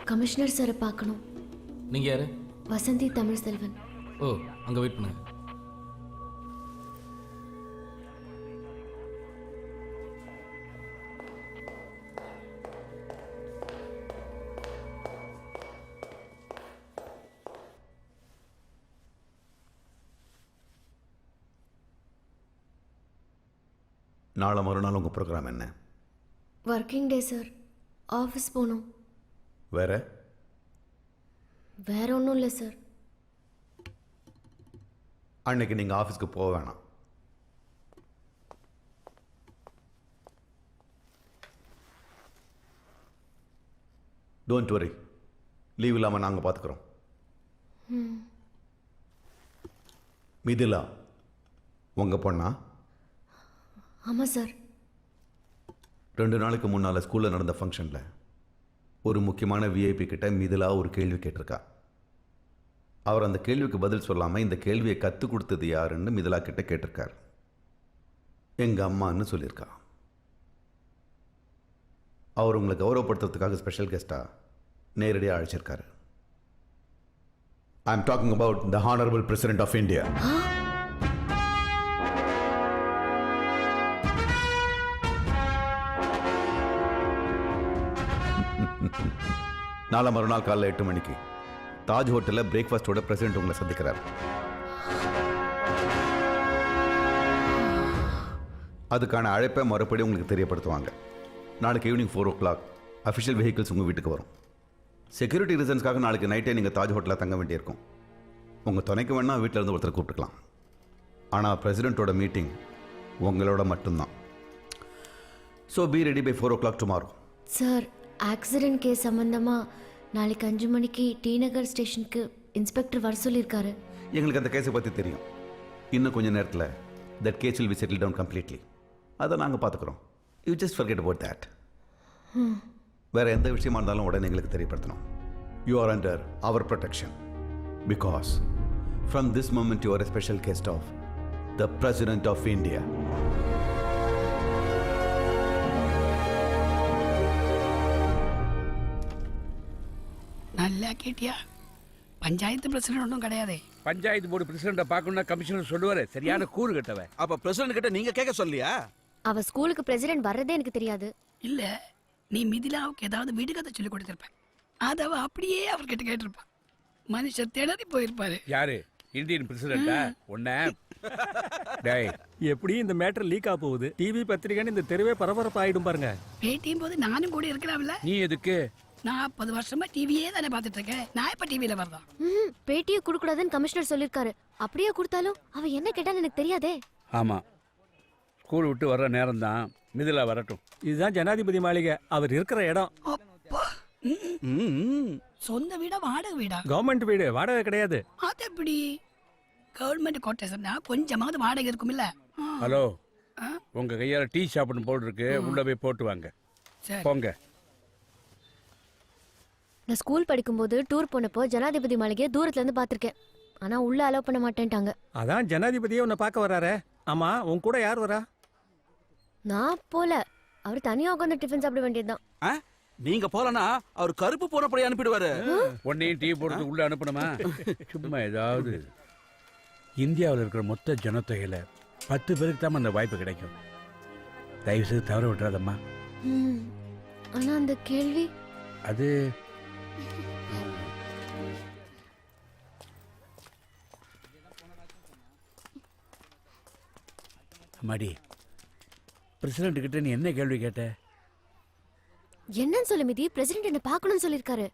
Commissioner சாரை பார்க்கணும். நீங்கள் யார்? வசந்தி தமிழ் செல்வன். ஓ, அங்கே வெயிட் பண்ணுங்க. நாளை மறுநாள் உங்கள் ப்ரோக்ராம் என்ன? Working day sir. ஆஃபீஸ் போகணும். வேற வேற ஒன்றும் இல்லை சார். அன்னைக்கு நீங்கள் ஆஃபீஸ்க்கு போக வேணாம். டோன்ட் வரி, லீவ் இல்லாமல் நாங்கள் பார்த்துக்குறோம். மிதிலா உங்கள் பொண்ணா? ஆமாம் சார். 2 நாளைக்கு முன்னால் ஸ்கூலில் நடந்த ஃபங்க்ஷனில் ஒரு முக்கியமான விஐபி கிட்ட மிதிலா ஒரு கேள்வி கேட்டிருக்கா. அவர் அந்த கேள்விக்கு பதில் சொல்லாமல் இந்த கேள்வியை கற்றுக் கொடுத்தது யாருன்னு மிதிலா கிட்ட கேட்டிருக்கார். எங்கள் அம்மான்னு சொல்லியிருக்கா. அவர் உங்களை கௌரவப்படுத்துறதுக்காக ஸ்பெஷல் கெஸ்ட்டாக நேரடியாக அழைச்சிருக்காரு. I am talking about the honourable president of India. நாளை மறுநாள் காலையில் 8 மணிக்கு தாஜ் ஹோட்டலில் பிரேக்ஃபாஸ்டோட பிரசிடென்ட் உங்களை சந்திக்கிறார். அதுக்கான அழைப்பை மறுபடியும் உங்களுக்கு தெரியப்படுத்துவாங்க. நாளைக்கு ஈவினிங் 4 o'clock அஃபிஷியல் வெஹிக்கிள்ஸ் உங்கள் வீட்டுக்கு வரும். செக்யூரிட்டி ரீசன்ஸ்க்காக நாளைக்கு நைட்டே நீங்கள் தாஜ் ஹோட்டலில் தங்க வேண்டியிருக்கும். உங்கள் துணைக்கு வேணால் வீட்டில் இருந்து ஒருத்தர் கூப்பிட்டுக்கலாம். ஆனால் பிரசிடென்ட்டோட மீட்டிங் உங்களோட மட்டும்தான். So be ready by 4 o'clock tomorrow. Sir, accident case சம்பந்தமாக நாளைக்கு 5 மணிக்கு டி நகர் ஸ்டேஷனுக்கு இன்ஸ்பெக்டர் வர சொல்லியிருக்காரு. எங்களுக்கு அந்த கேஸை பற்றி தெரியும். இன்னும் கொஞ்சம் நேரத்தில் that case will be settle down completely. அதை நாங்கள் பார்த்துக்குறோம். You just forget about that. வேறு எந்த விஷயமா இருந்தாலும் உடனே எங்களுக்கு தெரியப்படுத்தணும். You are under our protection because from this moment you are a special guest of the president of India. நல்லா கேட்டியா? பஞ்சாயத்து பிரசிடென்ட் ஒன்றும் கிடையாதே. பஞ்சாயத்து போர்டு பிரசிடென்ட்டை பார்க்கணும்னா கமிஷனர் சொல்லுவாரு. சரியான கூறு கட்டவன். அப்ப பிரசிடென்ட் கிட்ட நீங்க கேட்க சொல்லியா? அவ ஸ்கூலுக்கு பிரசிடென்ட் வர்றதே எனக்கு தெரியாது. இல்ல, நீ மிதிலாவுக்கு ஏதாவது விடுகதை சொல்லி கொடுத்திருப்ப. அதை அவ அப்படியே அவர்கிட்ட கேட்டிருப்பா. மனுஷர் திணறி போயிருப்பாரு. யாரு? இந்தியன் பிரசிடென்ட்டா? ஒன்ன டேய், எப்படி இந்த மேட்டர் லீக் ஆக போகுது? டிவி பத்திரிகைன்னு இந்த தெருவே பரபரப்பு ஆயிடும் பாருங்க. பேட்டியும் போது நானும் கூட இருக்கலாம்ல. நீ எதுக்கு? 40 வருஷமா டிவியே தானே பார்த்துட்டு இருக்கேன். நான் இப்ப டிவியில வரதான். பேட்டியை கொடுக்கூடாதுன்னு கமிஷனர் சொல்லியிருக்காரு. அப்படியே கொடுத்தாலும் அவ என்ன கேட்டான்னு எனக்கு தெரியாதே. ஆமா, ஸ்கூல் விட்டு வர்ற நேரம் தான். மிதிலா வரட்டும். இதுதான் ஜனாதிபதி மாளிகை. அவர் இருக்கிற இடம். அப்பா, சொந்த வீடா வாடகை வீடா? கவர்மெண்ட் வீடு, வாடகை கிடையாது. அது எப்படி? கவர்மெண்ட் கோட்டேஷன்னா கொஞ்சமாவது வாடகை இருக்கும் இல்ல? ஹலோ, உங்க கையால டீ ஷாப்னு போர்டு இருக்கு. உள்ள போய் போட்டு வாங்க. போங்க. நான் ஸ்கூல் படிக்கும்போது டூர் போனப்போ ஜனாதிபதி மாளிகையை தூரத்துல இருந்து பார்த்திருக்கேன். ஆனா உள்ள அலோவ் பண்ண மாட்டேன்ட்டாங்க. அதான் ஜனாதிபதியே உன்னை பார்க்க வராரே. ஆமா, உன் கூட யார் வரா? நான் போல. அவர் தனியா உட்காந்து டிஃபன் சாப்பிட வேண்டியதுதான். நீங்க போலனா அவர் கருப்பு போனப்படி அனுப்பிடுவாரு. உன்னையும் டீ போடுறது உள்ள அனுப்பணுமா? சும்மா ஏதாவது. இந்தியாவில் இருக்கிற மொத்த ஜனத்தொகையில 10 பேருக்கு தான் அந்த வாய்ப்பு கிடைக்கும். தயவு செய்து தவற விட்டுறாதம்மா. ஆனா அந்த கேள்வி அது அம்மாடி, பிரசிடென்ட் கிட்ட நீ என்ன கேள்வி கேட்ட? என்னன்னு சொல்ல மிதி. பிரசிடென்ட் என்ன பார்க்கணும்னு சொல்லியிருக்காரு.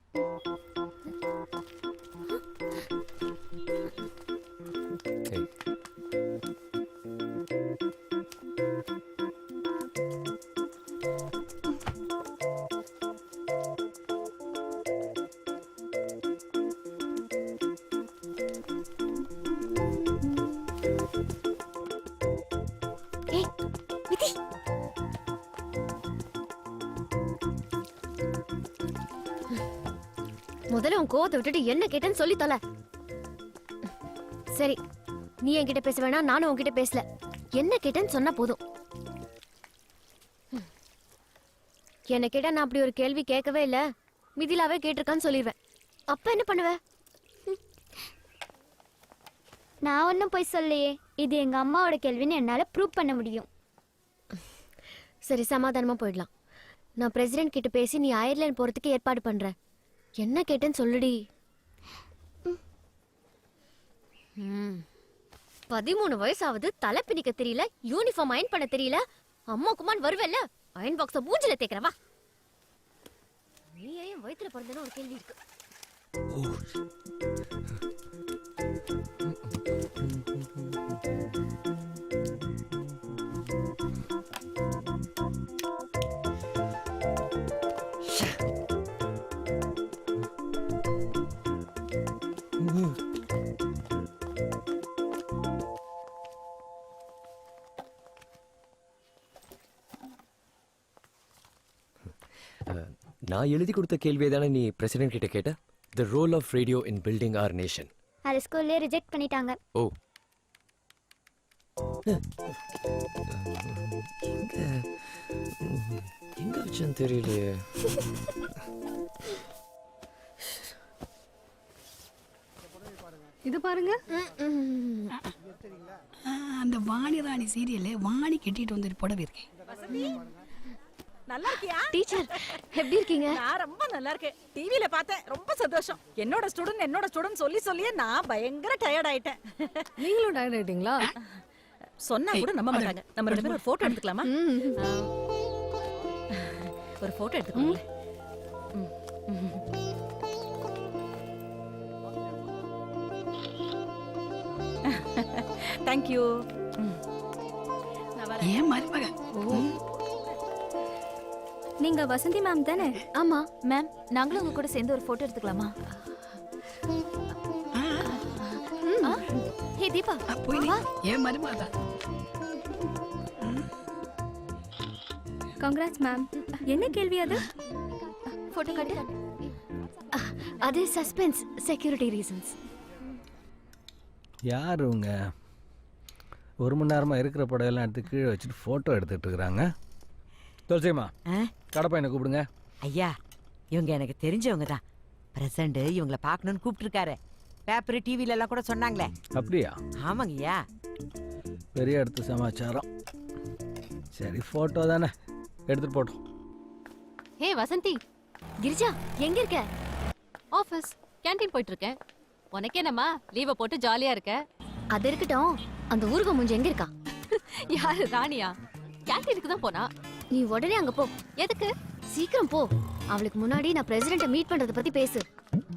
முதல்ல உன் கோவத்தை விட்டுட்டு என்ன கேட்டேன்னு சொல்லி தொலை. சரி, நீ என்கிட்ட பேச வேணாம், நானும் உன்கிட்ட பேசல. என்ன கேட்டேன்னு சொன்னா போதும். என்ன கேட்டா நான் அப்படி ஒரு கேள்வி கேட்கவே இல்ல. மிதிலாவே கேட்டிருக்கான்னு சொல்லிடுவேன். அப்ப என்ன பண்ணுவ? நான் ஒன்றும் போய் சொல்லையே, இது எங்க அம்மாவோட கேள்வின்னு என்னால ப்ரூவ் பண்ண முடியும். சரி, சமாதானமா போயிடலாம். நான் பிரசிடென்ட் கிட்ட பேசி நீ அயர்லாந்து போறதுக்கு ஏற்பாடு பண்றேன். என்ன கேட்டேன்னு சொல்லுடி. 13 வயசாவது, தலை பிணிக்க தெரியல, யூனிஃபார்ம் அயன் பண்ண தெரியல. அம்மா குமான் வருவல்ல, அயன் பாக்ஸ மூஞ்சில தேக்கிறவா. நீ ஏன் வயித்துல பிறந்தன ஒரு கேள்வி இருக்கு. நான் எழுதி கொடுத்த கேள்வியை தானே நீ பிரசிடென்ட் கிட்ட கேட்ட? The role of radio in building our nation. அது ஸ்கூல்லே ரிஜெக்ட் பண்ணிட்டாங்க. ஓ, எங்க வச்சேன்னு தெரியலையே. இது பாருங்க. அந்த வாணி ராணி சீரியல்ல வாணி கட்டிட்டு வந்து புடவை இருக்கேன். நல்லா இருக்கியா? டீச்சர் எப்படி இருக்கீங்க? நான் ரொம்ப நல்லா இருக்கேன். டிவில பார்த்தேன், ரொம்ப சந்தோஷம். என்னோட ஸ்டூடண்ட் சொல்லி சொல்லியே நான் பயங்கர டயர்ட் ஆயிட்டேன். நீங்களும் டயர்ட் ஆயிட்டீங்களா? சொன்னா கூட நம்ப மாட்டாங்க. நம்ம ரெண்டு பேரும் ஒரு போட்டோ எடுத்துக்கலாமா? ஒரு போட்டோ எடுத்துக்கோங்க. Thank you. ஏன் மருமக? நீங்க வசந்தி மேம் தானே? ஆமா மேம், நாங்களும் உங்க கூட சேர்ந்து ஒரு போட்டோ எடுத்துக்கலாமா? ஹே தீபா, போய் ஏன் மருமக தான். Congrats ma'am. என்ன கேள்வி அது? போட்டோ காட்டு. அது சஸ்பென்ஸ், செக்யூரிட்டி ரீசன்ஸ். யார் இவங்க? ஒரு மணி நேரமாக இருக்கிற படையெல்லாம் எடுத்து கீழே வச்சுட்டு ஃபோட்டோ எடுத்துகிட்டு இருக்கிறாங்க. துளசியம்மா, கடப்பா என்ன கூப்பிடுங்க. ஐயா, இவங்க எனக்கு தெரிஞ்சவங்க தான். பிரசண்ட் இவங்கள பார்க்கணும்னு கூப்பிட்டுருக்காரு. பேப்பர் டிவில எல்லாம் கூட சொன்னாங்களே. அப்படியா? ஆமாங்க ஐயா. பெரிய இடத்து சமாச்சாரம். சரி, ஃபோட்டோ தானே, எடுத்துகிட்டு போட்டோம். ஹே வசந்தி. கிரிஜா, எங்க இருக்க? ஆஃபீஸ் கேண்டீன் போயிட்டு இருக்கேன். உனக்கு என்னம்மா, லீவை போட்டு ஜாலியா இருக்க? அது இருக்கட்டும், அந்த ஊருக்கு முஞ்ச எங்க இருக்கா? யாரு, ராணியா? கேண்டீனுக்கு தான் போனா. நீ உடனே அங்க போ. எதுக்கு? சீக்கிரம் போ. அவளுக்கு முன்னாடி நான் பிரசிடென்ட்ட மீட் பண்றத பத்தி பேசு.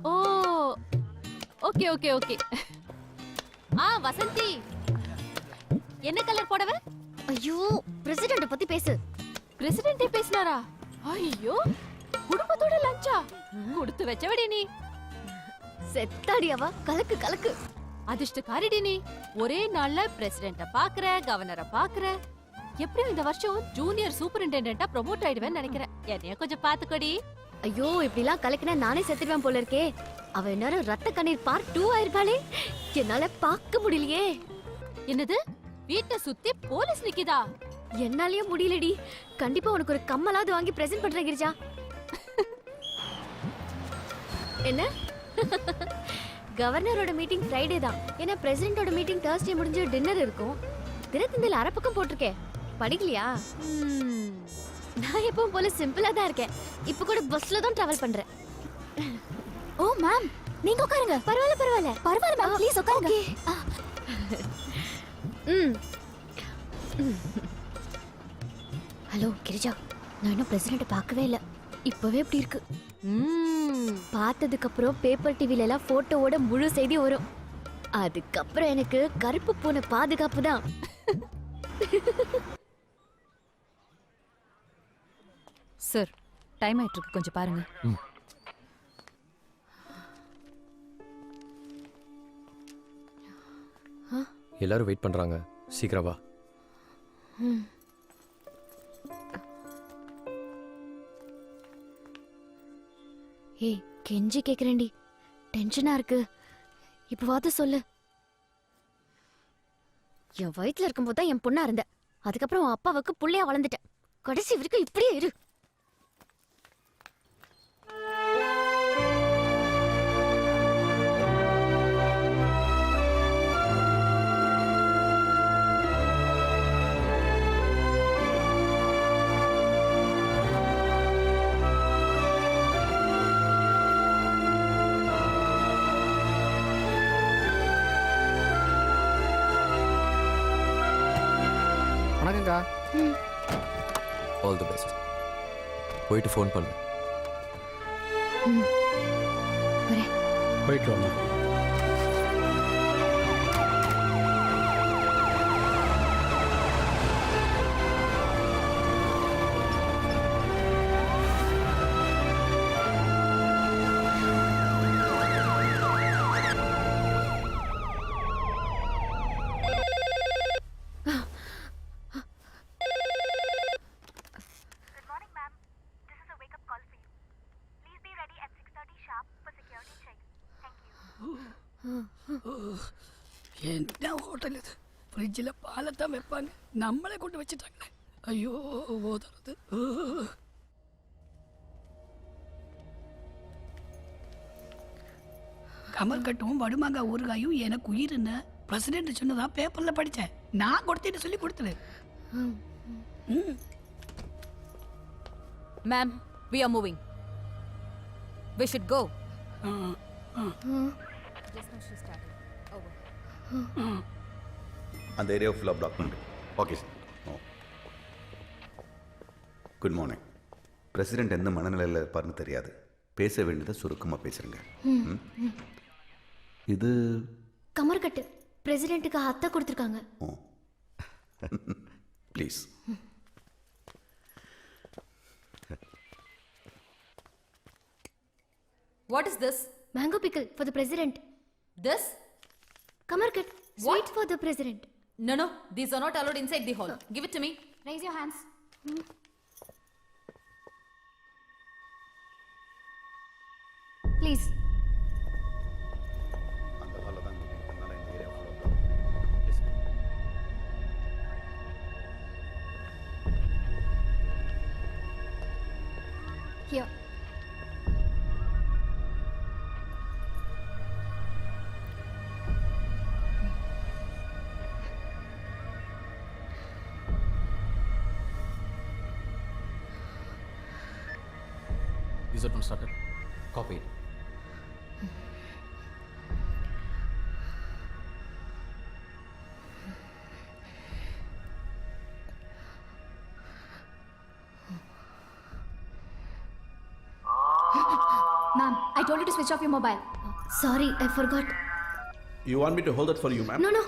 ஓ, ஓகே ஓகே ஓகே. வசந்தி, என்ன கலர் புடவை? ஐயோ, பிரசிடென்ட்ட பத்தி பேசு. பிரசிடென்ட்டே பேசினாரா? ஐயோ, குடும்பத்தோட லஞ்சா? கொடுத்து வச்சவடி நீ. செத்தாடி அவ. கலக்கு கலக்கு. அதிர்ஷ்டக்காரிடி நீ. ஒரே நாள்ல பிரசிடென்ட்ட பாக்குற, கவர்னரை பாக்குற. எப்படியும் இந்த வருஷம் ஜூனியர் சூப்பரிண்டெண்டன்ட்டா ப்ரொமோட் ஆயிடுவேன்னு நினைக்கிறேன். என்னைய கொஞ்சம் பாத்துக்கோடி. ஐயோ, இப்படிலாம் கலக்கினா நானே செத்துடுவேன் போல இருக்கே. அவ என்ன ரத்த கண்ணீர் பார்ட் 2 ஆயிருப்பாளே. என்னால பார்க்க முடியலையே. என்னது, வீட்டை சுத்தி போலீஸ் நிக்குதா? என்னாலயே முடியலடி. கண்டிப்பா உனக்கு ஒரு கம்மலாவது வாங்கி பிரசன்ட் பண்றேன் கிரிஜா. என்ன? கவர்னரோட மீட்டிங் ஃப்ரைடே தான். ஏன்னா பிரசிடென்ட்டோட மீட்டிங் Thursday முடிஞ்சு டின்னர் இருக்கும். தினத்தந்தில அரைப்பக்கம் போட்டிருக்கேன். படிக்கலையா? நான் எப்பவும் போல சிம்பிளா தான் இருக்கேன். இப்ப கூட பஸ்ல தான் டிராவல் பண்றேன். ஓ மேம், நீங்க உட்காருங்க. பரவாயில்ல பரவாயில்ல பரவாயில்ல மேம், ப்ளீஸ் உட்காருங்க. ஹலோ கிரிஜா, நான் இன்னும் பிரசிடென்ட் பார்க்கவே இல்லை. இப்பவே இப்படி இருக்கு. பார்த்ததுக்கு அப்புறம் பேப்பர் டிவில எல்லாம் போட்டோவோட முழு செய்தி வரும். அதுக்கப்புறம் எனக்கு கருப்பு பூனை பாதுகாப்பு தான். சார், டைம் ஆயிட்டு இருக்கு, கொஞ்சம் பாருங்க. எல்லாரும் வெயிட் பண்றாங்க, சீக்கிரம் வா. ஏய், கெஞ்சி கேக்குறேன்டி. டென்ஷனா இருக்கு. இப்பவாது சொல்லு. என் வயிற்றுல இருக்கும்போது தான் என் பொண்ணா இருந்த. அதுக்கப்புறம் உன் அப்பாவுக்கு புள்ளையா வளர்ந்துட்டேன். கடைசி வரைக்கும் இப்படியே இரு. வணக்கங்க்கா. All the best. போயிட்டு ஃபோன் பண்ணு. போயிட்டு வாங்க. என்ன ஹோட்டல் இது? ஃப்ரிட்ஜில் பாலைத்தான் வைப்பாங்க, நம்மளே கொண்டு வச்சுட்டாங்களே. ஐயோ ஓதுறது. கமல் கட்டும் வடுமாங்க ஊறுகாயும் எனக்கு உயிர்னு பிரசிடென்ட் சொன்னதா பேப்பர்ல படித்தேன். நான் கொடுத்தேன்னு சொல்லி கொடுத்துரு. Ma'am, we are moving. We should go. Just now she started. Over. அந்த ஏரியா ஃபுல்லாக பிளாக் பண்ணுறேன். Okay sir. Good morning. President எந்த மனநிலையில் இருப்பார்னு தெரியாது. பேச வேண்டியதை சுருக்கமாக பேசுகிறேங்க. இது கமர்கட்டு பிரசிடென்ட்டுக்கு அத்தை கொடுத்துருக்காங்க. ஓ please. What is this? Mango pickle for the president. This? Kamarkat, sweet for the president. No, these are not allowed inside the hall. Give it to me. Raise your hands. Please. அந்த ஹாலில் தான் அதனால இந்த area ஃபுல்லாக Here. Is it not started? Copy it. Ma'am, I told you to switch off your mobile. Sorry, I forgot. You want me to hold that for you, ma'am? No,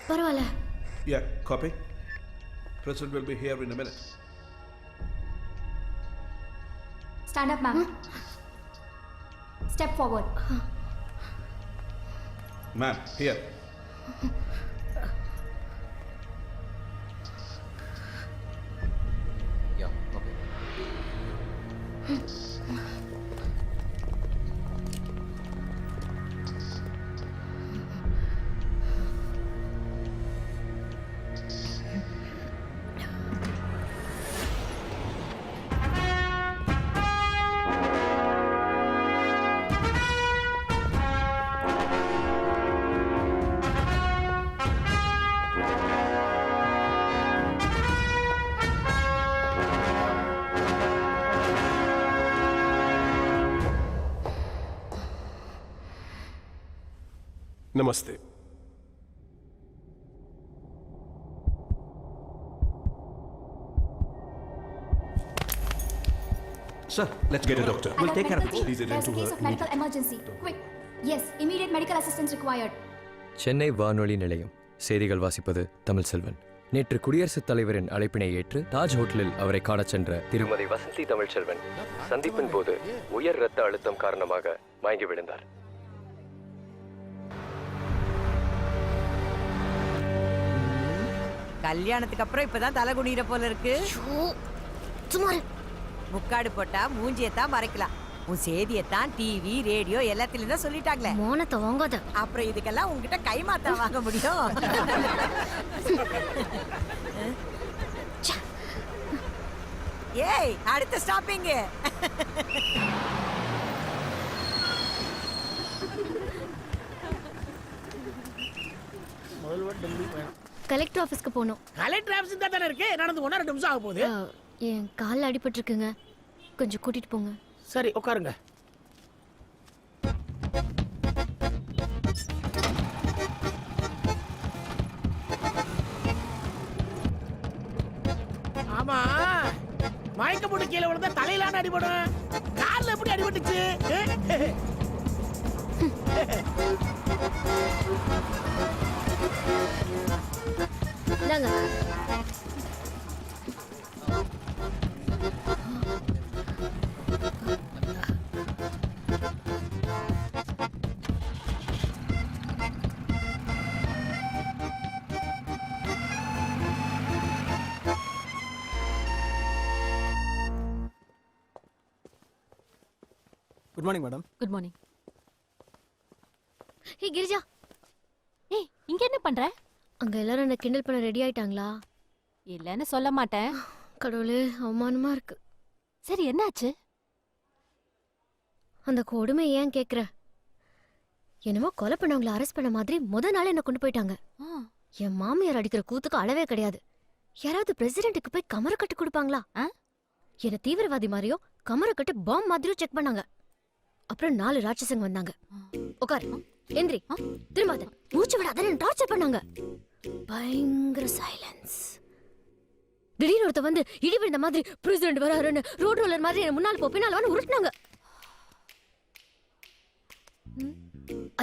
பரவாயில்ல. Yeah, copy. President will be here in a minute. Stand up, ma'am. Step forward. Ma'am, here. Yeah, copy. नमस्ते. Sir, let's get a doctor. We'll take care of it. Please attend to her. Medical emergency. Quick. Yes, immediate medical assistance required. Chennai வானொலி நிலையம். செய்திகள் வாசிப்பது தமிழ் செல்வன். நேற்று குடியரசுத் தலைவரின் அழைப்பினை ஏற்று தாஜ் ஹோட்டலில் அவரை காணச் சென்ற திருமதி வசந்தி தமிழ்ச்செல்வன் சந்திப்பின் போது உயர் இரத்த அழுத்தம் காரணமாக மயங்கி விழுந்தார். கல்யாணத்துக்கு அப்புறம் இப்பதான் தலை குனிகிற போல இருக்கு. சும்மா முக்காடு போட்டா மூஞ்சியத்தான் மறைக்கலாம். உன் செய்தியத்தான் டிவி ரேடியோ எல்லாத்திலும் தான் சொல்லிட்டாங்களே. மோனத்தை வாங்காத. அப்புறம் இதுக்கெல்லாம் உங்ககிட்ட கைமாத்தா வாங்க முடியும்? ஏய், அடுத்த ஸ்டாப்பிங். கலெக்டர் ஆபீஸ்க்கு போகணும். கலெக்டர் ஆஃபீஸ் தான் தானே இருக்கு. நடந்து 1 2 நிமிஷம் ஆக போகுது. என் காலில் அடிபட்டிருக்குங்க, கொஞ்சம் கூட்டிட்டு போங்க. சரி, உட்காருங்க. போட்டு கீழே விழுந்தா தலையிலான அடிபடும், கால்ல எப்படி அடிபட்டுச்சு? இந்தாங்க. Good morning madam. Good morning. Hey Girija, ஏய் இங்க என்ன பண்ற? அங்க எல்லாரும் என்ன கிண்டல் பண்ண ரெடி ஆயிட்டாங்களா? இல்லன்னு சொல்ல மாட்டேன். கடவுளே, அவமானமா இருக்கு. சரி என்னாச்சு? அந்த கொடுமை ஏன் கேக்குற? என்னமோ கொலை பண்ணவங்களை அரெஸ்ட் பண்ண மாதிரி முத நாள் என்ன கொண்டு போயிட்டாங்க. என் மாமியார் அடிக்கிற கூத்துக்கு அளவே கிடையாது. யாராவது பிரசிடென்ட்டுக்கு போய் கமர கட்டு கொடுப்பாங்களா? என்ன தீவிரவாதி மாதிரியோ கமர கட்டு பாம் மாதிரியோ செக் பண்ணாங்க. அப்புறம் 4 ராட்சசங்க வந்தாங்க. உட்காரு, எந்திரி, திரும்பாத, மூச்சு விடாத டார்ச்சர் பண்ணாங்க. பயங்கர சைலன்ஸ். திடீர்னு ஒருத்த வந்து இடி விழுந்த மாதிரி பிரசிடென்ட் வராருன்னு ரோட் ரோலர் மாதிரி என்ன முன்னால் போ பின்னால் வந்து உருட்டினாங்க.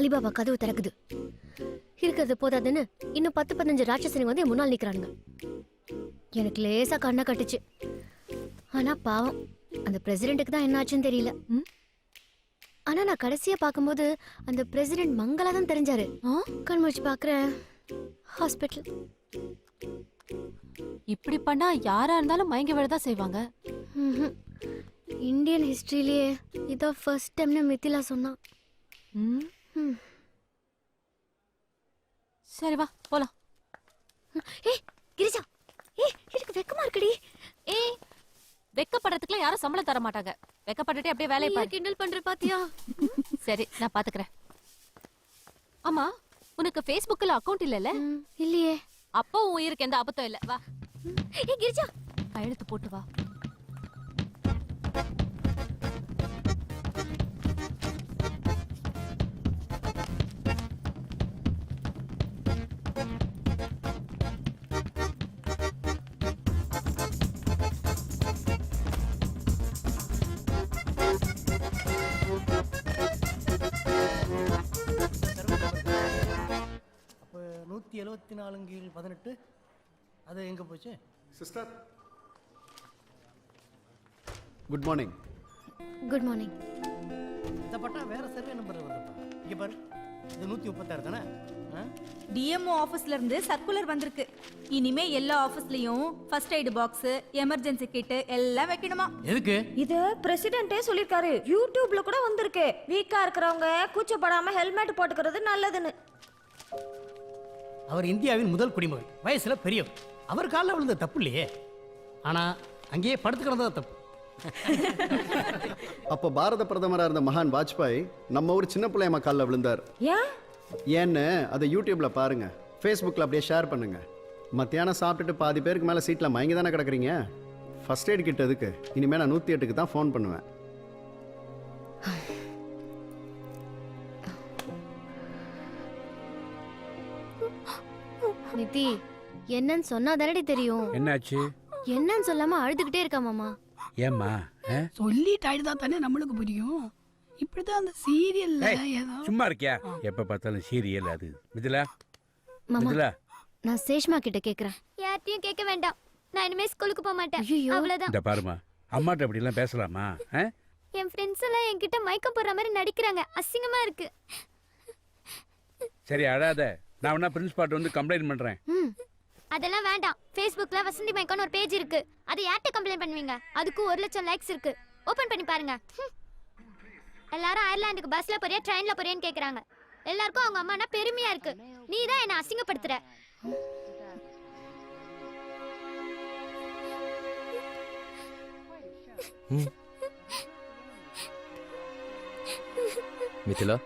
அலிபாபா கதவு திறக்குது. இருக்கிறது போதாதுன்னு இன்னும் 10-15 ராட்சசனுங்க வந்து என் முன்னால் நிக்கிறானுங்க. எனக்கு லேசா கண்ணை கட்டுச்சு. ஆனா பாவம், அந்த பிரசிடென்ட்டுக்கு தான் என்ன ஆச்சுன்னு தெரியல. ஆனா நான் கடைசியா பார்க்கும்போது அந்த பிரசிடென்ட் மங்களா தான் தெரிஞ்சாரு. கண் முடிச்சு பாக்குறேன், ஹாஸ்பிட்டல். இப்படி பண்ணா யாரா இருந்தாலும் மயங்கி விழதான் செய்வாங்க. இந்தியன் ஹிஸ்டரியிலேயே இதோ ஃபர்ஸ்ட் டைம்னு மித்திலா சொன்னா. சரி வா போலாம். ஏய் கிரிஜா, ஏய் எனக்கு வெக்கமா இருக்குடி. ஏய் வெக்கப்படுறதுக்குலாம் யாரும் சம்பளம் தர மாட்டாங்க. வெக்கப்பட்டுட்டே அப்படியே வேலையை பாரு. கிண்டல் பண்ற பாத்தியா? சரி நான் பாத்துக்கிறேன். ஆமா, உனக்கு Facebookல அக்கவுண்ட் இல்லல? இல்லையே. அப்போ உன் உயிருக்கு எந்த ஆபத்தும் இல்ல. வா. ஏய் கிரிஜா, கையெழுத்து போட்டு வா. அப்போ 174/18 அது எங்கே போச்சு? Sister, good morning. Good morning. இந்த பட்டா வேற சர்வே நம்பர் வருதுப்பா. இங்கே பாரு, இது 136 தானே? டிஎம்ஓ ஆபீஸ்ல இருந்து சர்க்குலர் வந்திருக்கு. இனிமே எல்லா ஆபீஸ்லயும் first aid box, emergency kit எல்லாம் வைக்கணுமா? எதுக்கு? இது பிரசிடென்ட்டே சொல்லிருக்காரு. யூடியூப்ல கூட வந்திருக்கு. வீக்கா இருக்கிறவங்க கூச்சப்படாம ஹெல்மெட் போட்டுக்கிறது நல்லதுன்னு. அவர் இந்தியாவின் முதல் குடிமகன், வயசுல பெரியவர். அவர் காலில் விழுந்த தப்பு இல்லையே. ஆனா அங்கேயே படுத்து கிடந்தது தப்பு. அப்போ பாரத பிரதமராக இருந்த மகான் வாஜ்பாய் நம்ம ஊர் சின்ன பிள்ளையம்மா காலில் விழுந்தார். ஏன்னு அதை யூடியூப்ல பாருங்க, ஃபேஸ்புக்கில் அப்படியே ஷேர் பண்ணுங்க. மத்தியானம் சாப்பிட்டுட்டு பாதி பேருக்கு மேலே சீட்டில் மயங்கி தானே கிடக்குறீங்க. ஃபர்ஸ்ட் எய்ட் கிட்ட எதுக்கு? இனிமேல் நான் 108க்கு தான் ஃபோன் பண்ணுவேன். நிதி, என்னன்னு சொன்னா தானடி தெரியும். என்னாச்சு? என்னன்னு சொல்லாம அழுதுகிட்டே இருக்கா மாமா. ஏம்மா? சொல்லிட்டு தான் தானே நம்மளுக்கு புரியும். இப்படிதான் அந்த சீரியல்ல ஏதோ. சும்மா இருக்கியா? எப்ப பார்த்தாலும் சீரியல் அது. மிதிலா, மாமா, மிதிலா, நான் சேஷ்மா கிட்ட கேக்குறேன். யார்ட்டையும் கேட்க வேண்டாம். நான் இனிமே ஸ்கூலுக்கு போக மாட்டேன். அவ்வளவுதான். இந்த பாருமா, அம்மாட்ட அப்படி எல்லாம் பேசலாமா? என் ஃப்ரெண்ட்ஸ் எல்லாம் என்கிட்ட மயக்கம் போடுற மாதிரி நடிக்கிறாங்க. அசிங்கமா இருக்கு. சரி அழாத, நான் வேணா பிரின்சிபால்ட்ட வந்து கம்ப்ளைண்ட் பண்றேன். அதெல்லாம் வேண்டாம். Facebookல வசந்தி மைக்கான ஒரு பேஜ் இருக்கு. அதை யார்கிட்ட கம்ப்ளைண்ட் பண்ணுவீங்க? அதுக்கு 1 லட்சம் லைக்ஸ் இருக்கு. ஓபன் பண்ணி பாருங்க. எல்லாரும் அயர்லாந்துக்கு பஸ்ல போறியா ட்ரெயின்ல போறியான்னு கேக்குறாங்க. எல்லாருக்கும் அவங்க அம்மானா பெருமையா இருக்கு. நீ தான் என்ன அசிங்கப்படுத்துற. மிதிலா,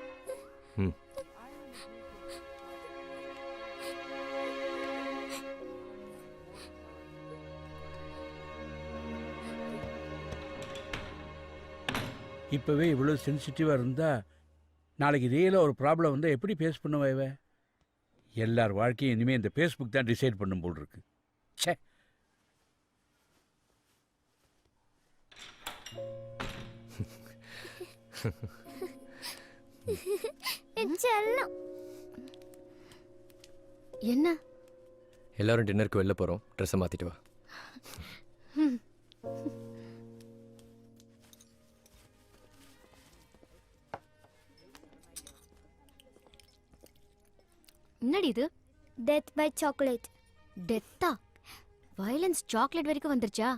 இப்போவே இவ்வளோ சென்சிட்டிவாக இருந்தால் நாளைக்கு ரியலாக ஒரு ப்ராப்ளம் வந்தால் எப்படி ஃபேஸ் பண்ணுவா இவ? எல்லார் வாழ்க்கையும் இனிமேல் இந்த ஃபேஸ்புக் தான் டிசைட் பண்ணும் போல் இருக்கு. சே, என் செல்லம். என்ன எல்லாரும் டின்னருக்கு வெளில போகிறோம், ட்ரெஸ்ஸை மாற்றிட்டு வா. என்னடி இது? Death by chocolate. டெத்தா? வயலன்ஸ் சாக்லேட் வரைக்கும் வந்துருச்சா?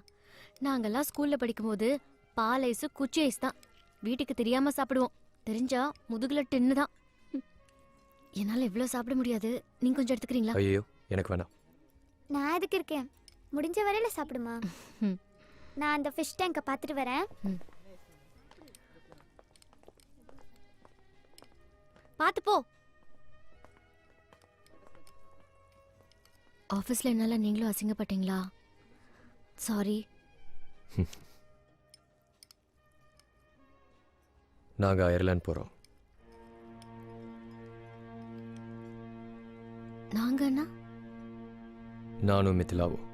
நாங்கெல்லாம் ஸ்கூல்ல படிக்கும்போது பால் ஐஸு குச்சி ஐஸ் தான். வீட்டுக்கு தெரியாம சாப்பிடுவோம். தெரிஞ்சா முதுகுல டின்னு தான். என்னால இவ்வளோ சாப்பிட முடியாது. நீங்க கொஞ்சம் எடுத்துக்கிறீங்களா? ஐயோ எனக்கு வேணாம். நான் எதுக்கு இருக்கேன்? முடிஞ்ச வரையில சாப்பிடுமா. நான் அந்த ஃபிஷ் டேங்கை பார்த்துட்டு வரேன். பார்த்து போ. ஆஃபீஸில் என்னால் நீங்களும் அசிங்கப்பட்டீங்களா? சாரி. நாங்கள் அயர்லாந்து போகிறோம். நாங்கன்னா? நானும் மிथिलाவும்.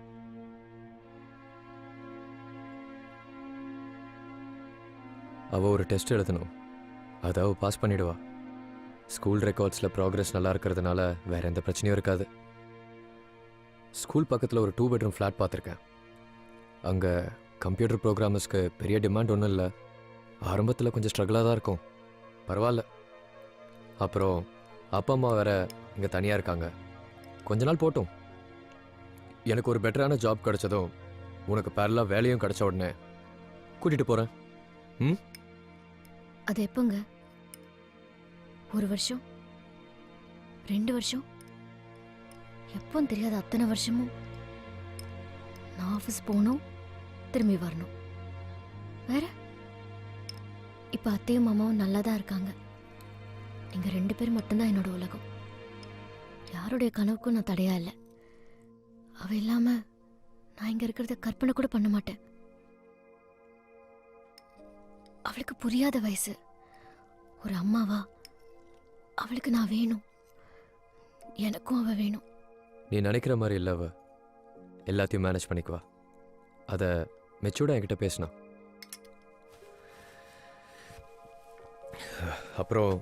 அவள் ஒரு டெஸ்ட் எழுதணும், அதை அவள் பாஸ் பண்ணிடுவா. ஸ்கூல் ரெக்கார்ட்ஸில் ப்ராக்ரஸ் நல்லா இருக்கிறதுனால வேற எந்த பிரச்சனையும் இருக்காது. ஸ்கூல் பக்கத்தில் ஒரு 2 bedroom ஃப்ளாட் பார்த்துருக்கேன். அங்கே கம்ப்யூட்டர் ப்ரோக்ராமர்ஸ்க்கு பெரிய டிமாண்ட் ஒன்றும் இல்லை. ஆரம்பத்தில் கொஞ்சம் ஸ்ட்ரகிளாக தான் இருக்கும், பரவாயில்ல. அப்புறம் அப்பா அம்மா வேற இங்கே தனியாக இருக்காங்க. கொஞ்ச நாள் போட்டும். எனக்கு ஒரு பெட்டரான ஜாப் கிடைச்சதும் உனக்கு பேரலாக வேலையும் கிடைச்ச உடனே கூட்டிகிட்டு போகிறேன். ம், அது எப்போங்க? 1 வருஷம், 2 வருஷம், எப்போன்னு தெரியாத அத்தனை வருஷமும் நான் ஆஃபீஸ் போகணும், திரும்பி வரணும். வேற இப்போ அத்தையும் மாமாவும் நல்லா தான் இருக்காங்க. நீங்கள் 2 பேர் மட்டும்தான் என்னோட உலகம். யாருடைய கனவுக்கும் நான் தடையா இல்லை. அவ இல்லாம நான் இங்க இருக்கிறத கற்பனை கூட பண்ண மாட்டேன். அவளுக்கு புரியாத வயசு. ஒரு அம்மாவா அவளுக்கு நான் வேணும், எனக்கும் அவ வேணும். நீ நினைக்கிற மாதிரி இல்லை. அவ எல்லாத்தையும் மேனேஜ் பண்ணிக்குவா. அதை மெச்சூர்டாக என்கிட்ட பேசினா. அப்புறம்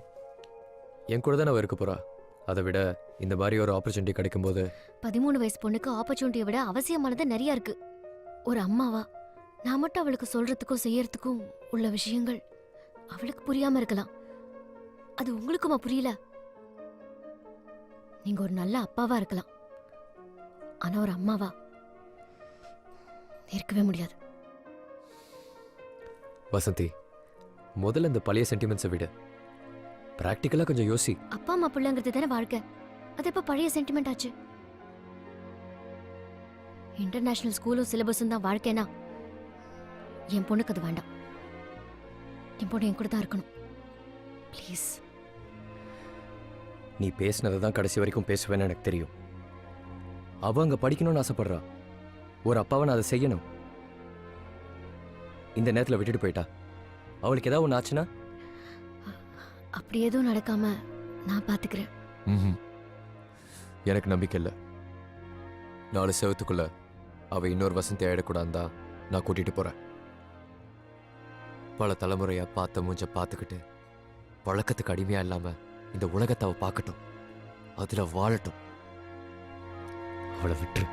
என் கூட தான் அவள் இருக்க போகிறா. அதை விட இந்த மாதிரி ஒரு ஆப்பர்ச்சுனிட்டி கிடைக்கும்போது 13 வயசு பொண்ணுக்கு ஆப்பர்ச்சுனிட்டியை விட அவசியமானது நிறைய இருக்கு. ஒரு அம்மாவா நான் மட்டும் அவளுக்கு சொல்றதுக்கும் செய்யறதுக்கும் உள்ள விஷயங்கள் அவளுக்கு புரியாம இருக்கலாம். அது உங்களுக்குமா புரியல? நீங்க ஒரு நல்ல அப்பாவா இருக்கலாம், ஆனா ஒரு அம்மாவா இருக்கவே முடியாது. வசந்தி, முதல்ல இந்த பழைய சென்டிமெண்ட்ஸை விட ப்ராக்டிக்கலாக கொஞ்சம் யோசி. அப்பா அம்மா பிள்ளைங்கிறது தானே வாழ்க்கை. அது எப்ப பழைய சென்டிமெண்ட் ஆச்சு? இன்டர்நேஷனல் ஸ்கூலும் சிலபஸும் தான் வாழ்க்கைனா என் பொண்ணுக்கு அது வேண்டாம். என் பொண்ணு என் கூட தான் இருக்கணும். ப்ளீஸ். நீ பேசினதை தான் கடைசி வரைக்கும் பேசுவேன்னு எனக்கு தெரியும். அவ அங்கே படிக்கணும்னு ஆசைப்படுறா. ஒரு அப்பாவை நான் அதை செய்யணும். இந்த நேரத்தில் விட்டுட்டு போயிட்டா அவளுக்கு ஏதாவது ஒன்று ஆச்சுன்னா? அப்படி எதுவும் நடக்காம நான் பாத்துக்கிறேன். எனக்கு நம்பிக்கை இல்லை. 4 செவத்துக்குள்ள அவள் இன்னொரு வசந்தி ஆயிடக்கூடாது தான் நான் கூட்டிகிட்டு போகிறேன். பல தலைமுறையாக பார்த்த மூஞ்ச பார்த்துக்கிட்டு பழக்கத்துக்கு அடிமையாக இல்லாமல் இந்த உலகத்தை அவள் பார்க்கட்டும், அதில் வாழட்டும். அவளை விட்டுரு.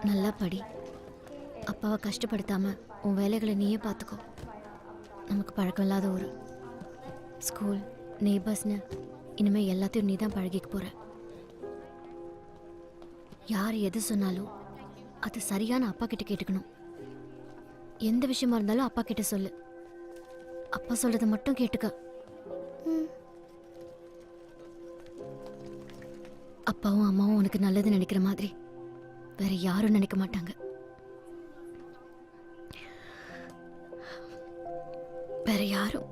நல்லா படி. அப்பாவை கஷ்டப்படுத்தாம உன் வேலைகளை நீயே பார்த்துக்கோ. நமக்கு பழக்கம் இல்லாத ஒரு ஸ்கூல், நெய்பர்ஸ்னு இனிமே எல்லாத்தையும் நீ தான் பழகிக்க போற. யார் எது சொன்னாலும் அது சரியான அப்பா கிட்ட கேட்டுக்கணும். எந்த விஷயமா இருந்தாலும் அப்பா கிட்ட சொல்லு. அப்பா சொல்றதை மட்டும் கேட்டுக்க. அப்பாவும் அம்மாவும் உனக்கு நல்லது நினைக்கிற மாதிரி வேற யாரும் நினைக்க மாட்டாங்க. வேற யாரும்.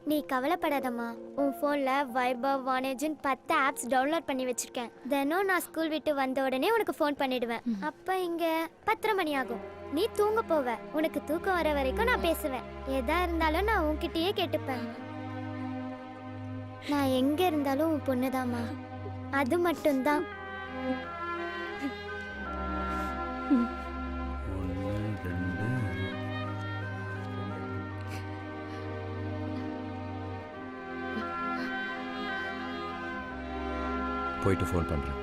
நீ கவலைப்படாதம்மா. உன் ஃபோன்ல வைபவ், வானேஜன் 10 ஆப்ஸ் டவுன்லோட் பண்ணி வச்சிருக்கேன். தினம் நான் ஸ்கூல் விட்டு வந்த உடனே உனக்கு ஃபோன் பண்ணிடுவேன். அப்ப இங்க 10:30 மணி ஆகும். நீ தூங்க போவ. உனக்கு தூக்கம் வர வரைக்கும் நான் பேசுவேன். எதா இருந்தாலும் நான் உன்கிட்டயே கேட்டுப்பேன். நான் எங்க இருந்தாலும் உன் பொண்ணுதாம்மா. அது மட்டும்தான். போயிட்டு ஃபோன் பண்ணுறேன்.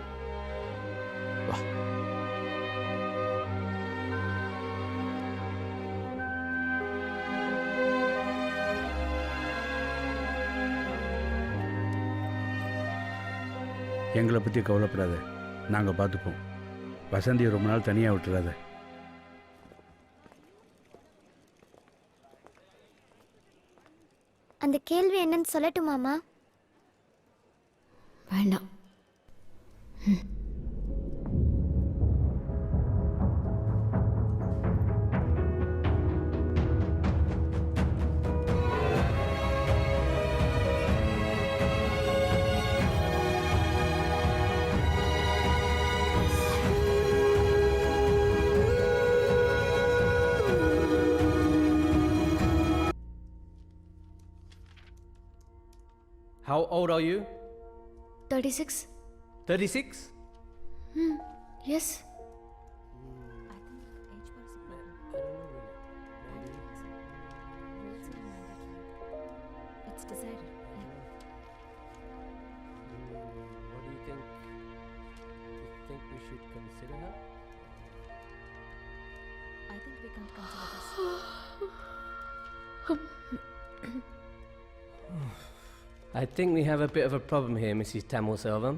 வா. எங்களை பற்றி கவலைப்படாத, நாங்கள் பார்த்துப்போம். வசந்தியை ரொம்ப நாள் தனியாக விட்டுறாத. அந்த கேள்வி என்னன்னு சொல்லட்டுமாமா? வேண்டாம். How old are you? 36. 36? Yes. It's decided. What do you think? You think we should consider her? I think we can't consider this. I think we have a bit of a problem here, Mrs. Tamil Selvam.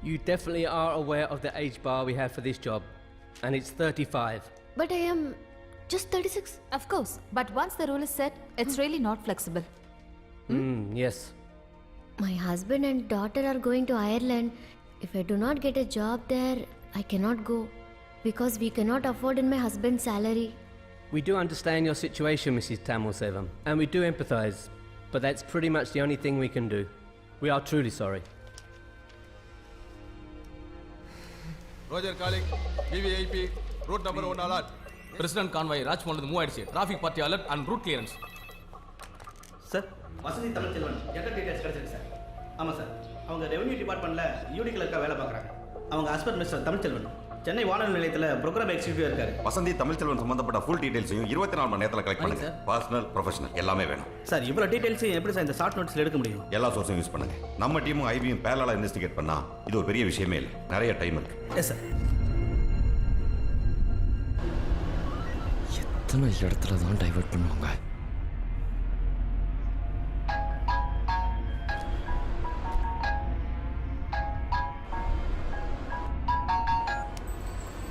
You definitely are aware of the age bar we have for this job, and it's 35. But I am just 36. Of course, but once the rule is set, it's really not flexible. Yes. My husband and daughter are going to Ireland. If I do not get a job there, I cannot go because we cannot afford in my husband's salary. We do understand your situation, Mrs. Tamil Selvam, and we do empathize, but that's pretty much the only thing we can do. We are truly sorry. Roger calling. VVIP. Route number 1 alert. President Convoy Rajmohan move ஆயிடுச்சு. Traffic party alert and route clearance. Sir, Vasanthi Tamilselvan gender details கிடைச்சிருக்கு sir. ஆமாம் sir, அவங்க revenue டிபார்ட்மெண்ட்டில் யூடி கிளர்க்காக வேலை பார்க்குறாங்க. அவங்க husband mister Tamilselvan Chennai வானொலி நிலையத்தில் ப்ரோக்ராம் எக்ஸிக்யூட்டிவ் இருக்காரு. வசந்தி தமிழ்ச்செல்வன் சம்பந்தப்பட்ட ஃபுல் டீடைல்ஸையும் 24 மணி நேரத்தில் கலெக்ட் பண்ணுங்க. பர்சனல் ப்ரொஃபஷனல் எல்லாமே வேணும் சார். இவ்வளோ டீடைல்ஸையும் எப்படி சார் இந்த ஷார்ட் நோட்ஸில் எடுக்க முடியும்? எல்லா சோர்ஸையும் யூஸ் பண்ணுங்க. நம்ம டீமும் ஐபியும் பேரலாக இன்வெஸ்டிகேட் பண்ணா இது ஒரு பெரிய விஷயமே இல்லை. நிறைய டைம் இருக்கு. Yes sir. எத்தனை இடத்துல தான் டைவர்ட் பண்ணுவாங்க?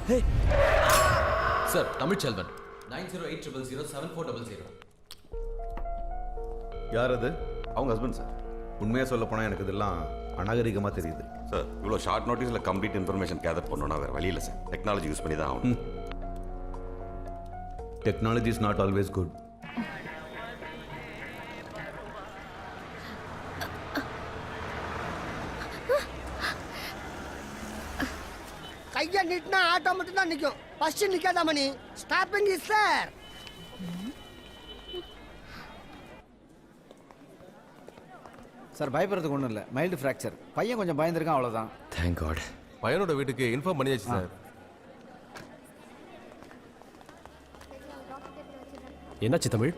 Hey. Sir, தமிழ்ச்செல்வன் 9080007400. யார் அது? அவங்க ஹஸ்பண்ட் சார். உண்மையாக சொல்ல போனால் எனக்கு இதெல்லாம் அநாகரிகமாக தெரியுது சார். இவ்வளோ ஷார்ட் நோட்டீஸில் கம்ப்ளீட் இன்ஃபர்மேஷன் கேதர் பண்ணணும்னா வேறு வழி இல்லை சார். டெக்னாலஜி யூஸ் பண்ணி தான் ஆகணும். Technology is not always good. கையை நீட்டினா ஆட்டோ மட்டும் தான் நிற்கும். ஃபர்ஸ்ட் நிற்காத மணி. Stopping is sir. சார், பயப்படுறதுக்கு ஒன்றும் இல்லை. Mild fracture. பையன் கொஞ்சம் பயந்துருக்கான், அவ்வளோதான். Thank God. பையனோட வீட்டுக்கு இன்ஃபார்ம் பண்ணியாச்சு சார். என்னாச்சு தமிழ்?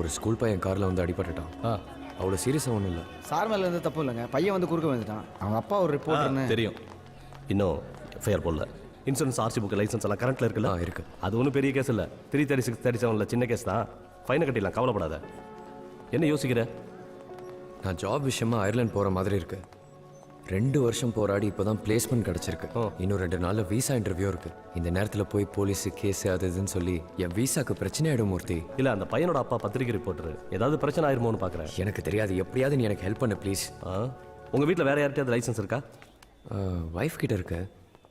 ஒரு ஸ்கூல் பையன் காரில் வந்து அடிபட்டுட்டான். அவ்வளோ சீரியஸாக ஒன்றும் இல்லை சார். மேலே இருந்து தப்பு இல்லைங்க. பையன் வந்து குறுக்க வந்துட்டான். அவங்க அப்பா ஒரு ரிப்போர்ட்னு தெரியும். இன்னும் எஃப்ஐஆர் போடல. இன்சூரன்ஸ், ஆர்சி புக், லைசன்ஸ் எல்லாம் கரண்ட்டில் இருக்குல்ல? இருக்கு. அது ஒன்றும் பெரிய கேஸ் இல்லை. 336, 37 சின்ன கேஸ் தான். ஃபைனை கட்டிடலாம், கவலைப்படாத. என்ன யோசிக்கிற? நான் ஜாப் விஷயமா அயர்லாந்து போகிற மாதிரி இருக்கு. 2 வருஷம் போராடி இப்போ தான் பிளேஸ்மெண்ட் கிடச்சிருக்கு. இன்னும் 2 நாளில் வீசா இன்டர்வியூ இருக்கு. இந்த நேரத்தில் போய் போலீஸு கேஸு அது இதுன்னு சொல்லி என் வீசாக்கு பிரச்சனை ஆகிடும் மூர்த்தி. இல்லை, அந்த பையனோட அப்பா பத்திரிக்கை ரிப்போர்ட்டர். ஏதாவது பிரச்சனை ஆயிருமோன்னு பார்க்குறேன். எனக்கு தெரியாது. எப்படியாவது நீ எனக்கு ஹெல்ப் பண்ணு ப்ளீஸ். உங்கள் வீட்டில் வேறு யார்கிட்டயாவது லைசன்ஸ் இருக்கா? ஒய்ஃப் கிட்ட இருக்கு.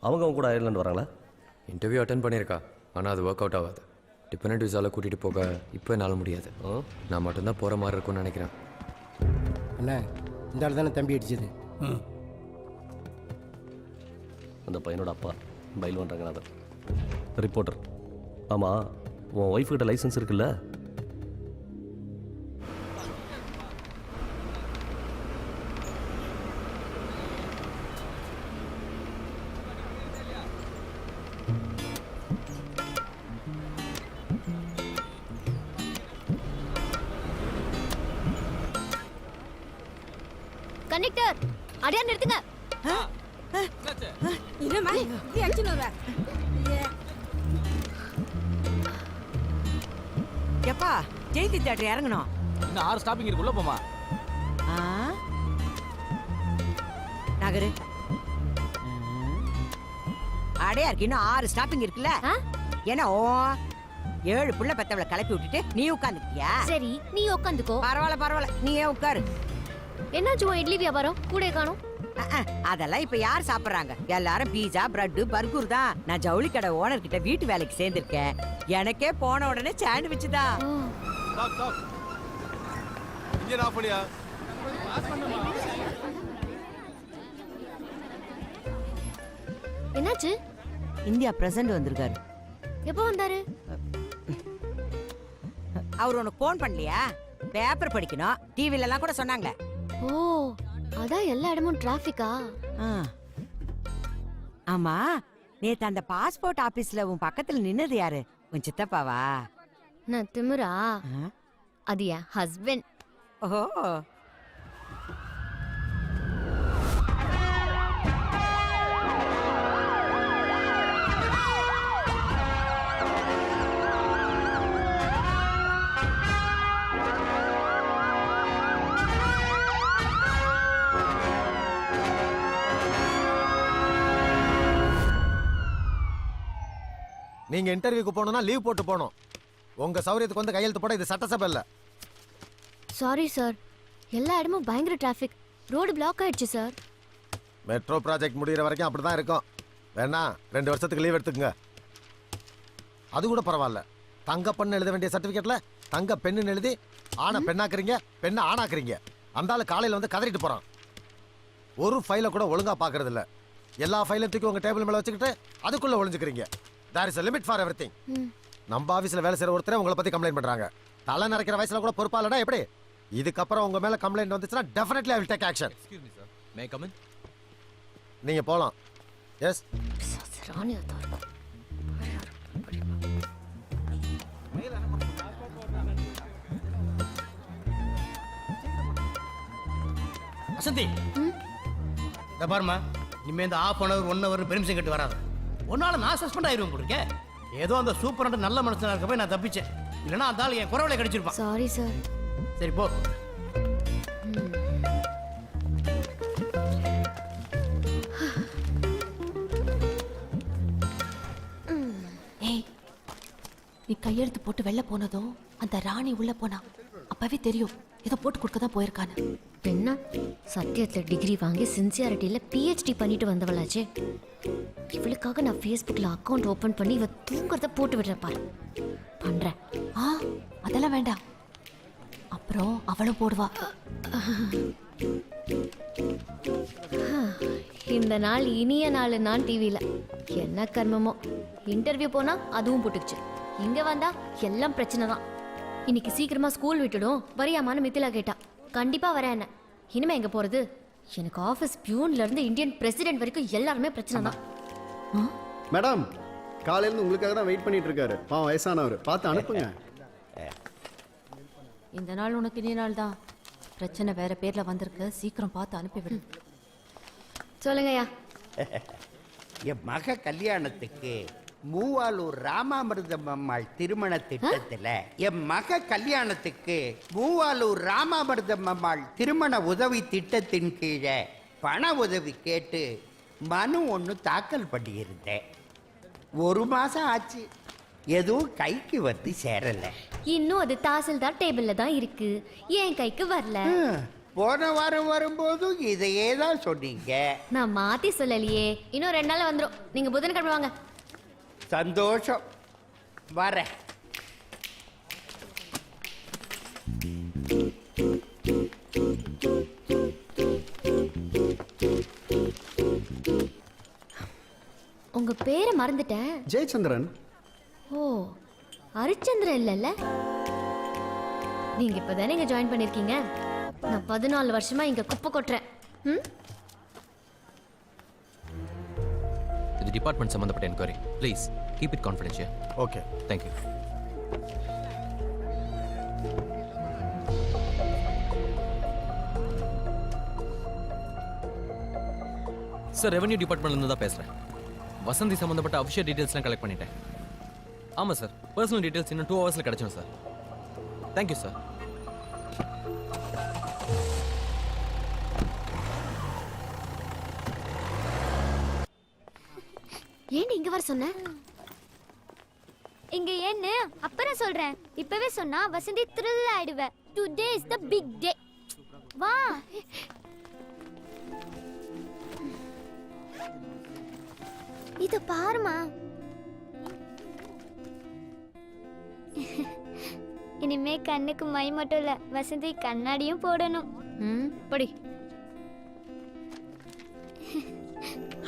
அவங்க கூட அயர்லாந்து வராங்களா? இன்டர்வியூ அட்டன் பண்ணியிருக்கா, ஆனால் அது ஒர்க் அவுட் ஆகாது. டிபெண்டன்ட் விசாவில் கூட்டிகிட்டு போக இப்போ என்னால் முடியாது. நான் மட்டும்தான் போகிற மாதிரி இருக்கும்னு நினைக்கிறேன். அண்ணா, இந்த ஆள் தானே தம்பி அடிச்சது? அந்த பையனோட அப்பா பைல்வான் ரங்கநாதன் ரிப்போர்ட்டர். ஆமாம் உன் ஒய்ஃப் கிட்ட லைசன்ஸ் இருக்குல்ல? கண்டக்டர் அடையா நிறுத்துங்க. என்னம்மா இப்படி அடிச்சுன்னு வருவ? எப்பா ஜெயந்தி தேட்டர் இறங்கணும். இன்னும் 6 ஸ்டாப்பிங் இருக்கு, உள்ள போமா. நகரு அடையா இருக்கு, இன்னும் 6 ஸ்டாப்பிங் இருக்குல்ல. ஏன்னா 7 புள்ள பெத்தவளை கிளப்பி விட்டுட்டு நீ உட்காந்துக்கியா? சரி நீ உட்காந்துக்கோ. பரவாயில்ல நீ ஏன் உட்காரு. என்னாச்சு உன் இட்லி வியாபாரம் கூட காணும்? அதெல்லாம் இப்ப யார் சாப்பிடுறாங்க? எல்லாரும் பீஸா பிரெட் பர்கர் தான். நான் ஜவுளி கடை ஓனர் கிட்ட வீட்டு வேலைக்கு சேர்ந்திருக்கேன். எனக்கே போன உடனே சாண்ட்விச் தான். என்னாச்சு? இந்தியா பிரசிடண்ட் வந்திருக்காரு. எப்போ வந்தாரு? அவர் உனக்கு போன் பண்ணலையா? பேப்பர் படிக்கணும், டிவில எல்லாம் கூட சொன்னாங்களே. ஓ அதான் எல்லா இடமும் டிராபிக்கா? ஆமா, நேத்து அந்த பாஸ்போர்ட் ஆபீஸ்ல உன் பக்கத்துல நின்னது யாரு? உன் சித்தப்பாவா? நான் திமிரா? அது என் ஹஸ்பண்ட். ஓ நீங்க இன்டர்வியூக்கு போகணும்னா லீவ் போட்டு போகணும். உங்க சௌரியத்துக்கு வந்து கையெழுத்து போட இது சட்டசபை இல்ல. சாரி சார், எல்லா இடமும் பயங்கர டிராஃபிக், ரோடு பிளாக் ஆயிடுச்சு சார். மெட்ரோ ப்ராஜெக்ட் முடிகிற வரைக்கும் அப்படிதான் இருக்கும். வேணா 2 வருஷத்துக்கு லீவ் எடுத்துக்கங்க. அது கூட பரவாயில்ல. தங்க பெண்ணு எழுத வேண்டிய சர்டிஃபிகேட்ல தங்க பெண்ணுன்னு எழுதி ஆணை பெண்ணாக்குறீங்க, பெண்ணை ஆணாக்குறீங்க. அந்த ஆளு காலையில் வந்து கதறிட்டு போறான். ஒரு ஃபைலை கூட ஒழுங்கா பாக்குறது இல்ல. எல்லா ஃபைலையும் தூக்கி உங்க டேபிள் மேல வச்சுக்கிட்டு அதுக்குள்ள ஒளிஞ்சுக்கிறீங்க. There is a limit for everything. நம்ம ஆபீஸ்ல வேலை செய்யற ஒருத்தரே உங்களை பத்தி கம்ப்ளைண்ட் பண்றாங்க. தலை நரைக்கிற வயசுல கூட பொறுப்பா இல்லடா எப்படி? இதுக்கப்புறம் உங்க மேல கம்ப்ளைண்ட் வந்துச்சுன்னா definitely I will take action. Excuse me sir, may I come in? நீங்க போலாம். எஸ். வசந்தி, இந்த பாருமா, இனிமே இந்த ½ hour 1 hour பெர்மிஷன் கட்டு வராது. ஒன்னால நான் சஸ்பெண்ட் ஆயிருவேன் போட்டுருக்க. ஏதோ அந்த சூப்பரண்ட் நல்ல மனுஷனா இருக்க போய் நான் தப்பிச்சேன். இல்லைன்னா அந்த ஆள் என் குறவலை கடிச்சிருப்பான். Sorry sir. சரி போ. ஏய், நீ கையெழுத்து போட்டு வெளில போனதும் அந்த ராணி உள்ள போனா. அப்பவே தெரியும் ஏதோ போட்டு கொடுக்க தான் போயிருக்கான்னு. என்ன சத்தியத்தில் டிகிரி வாங்கி சின்சியாரிட்டியில் பிஹெச்டி பண்ணிட்டு வந்தவளாச்சே. இவளுக்காக நான் ஃபேஸ்புக்கில் அக்கௌண்ட் ஓப்பன் பண்ணி இவ தூங்குறத போட்டு விடுறேன் பாரு. பண்றேன். அதெல்லாம் வேண்டாம், அப்புறம் அவளும் போடுவா. இந்த நாள் இனிய நாள். நான் டிவியில் என்ன கர்மமோ. இன்டர்வியூ போனா அதுவும் போட்டுக்குச்சு. இங்க வந்தா எல்லாம் பிரச்சனை தான். இன்னைக்கு சீக்கிரமா ஸ்கூல் விட்டுடும் வரியாமான்னு மித்திலா கேட்டா. கண்டிப்பா வரேன். என்ன இனிமே எங்க போறது? எனக்கு ஆபீஸ் பியூன்ல இருந்து இந்தியன் பிரசிடென்ட் வரைக்கும் எல்லாருமே பிரச்சனை தான். மேடம், காலையில உங்களுக்காக தான் வெயிட் பண்ணிட்டு இருக்காரு. பாவம் வயசானவர், பார்த்து அனுப்புங்க. இந்த நாள் உனக்கு இனிய நாள் தான். பிரச்சனை வேற பேர்ல வந்திருக்கு, சீக்கிரம் பார்த்து அனுப்பிவிடு. சொல்லுங்கய்யா. என் மக கல்யாணத்துக்கு மூவாலூர் ராமாமிர்தம் அம்மாள் திருமண திட்டத்துல என் மக கல்யாணத்துக்கு மூவாலூர் ராமாமிர்தம் அம்மாள் திருமண உதவி திட்டத்தின் கீழே பண உதவி கேட்டு மனு ஒன்று தாக்கல் பண்ணியிருந்தேன். 1 மாசம் ஆச்சு, எதுவும் கைக்கு வந்து சேரல. இன்னும் அது தாசில்தார் டேபிள்ல தான் இருக்கு, என் கைக்கு வரல. போன வாரம் வரும்போதும் இதையே தான் சொன்னீங்க. நான் மாத்தி சொல்லலையே. இன்னும் 2 நாள் வந்துடும். நீங்க புதன்கிழமை வாங்க. சந்தோஷம், வரேன். உங்க பேரை மறந்துட்டேன். ஜெயச்சந்திரன். ஓ ஹரிச்சந்திரன் இல்லைல்ல? நீங்க இப்பதானே இங்க ஜாயின் பண்ணிருக்கீங்க. நான் 14 வருஷமா இங்க குப்பை கொட்டுறேன். இது டிபார்ட்மெண்ட் சம்பந்தப்பட்ட enquiry. Please keep it confidential. Okay, thank you. Sir, revenue டிபார்ட்மெண்ட்லேருந்து தான் பேசுகிறேன். வசந்தி சம்மந்தப்பட்ட அஃபிஷியல் டீட்டெயில்ஸ்லாம் கலெக்ட் பண்ணிட்டேன். ஆமாம் சார், பர்சனல் டீட்டெயில்ஸ் இன்னும் 2 ஹவர்ஸில் கிடச்சிடும் சார். Thank you sir. ஏன் இங்க வர சொன்ன? இங்க ஏன்னு அப்புறம் சொல்றேன். இப்பவே சொன்னா வசந்தி த்ரில் ஆயிடுவ. Today is the big day. வா. இத பாருமா. இனிமே கண்ணுக்கு மை மட்டும் இல்ல, வசந்தி கண்ணாடியும் போடணும். படி.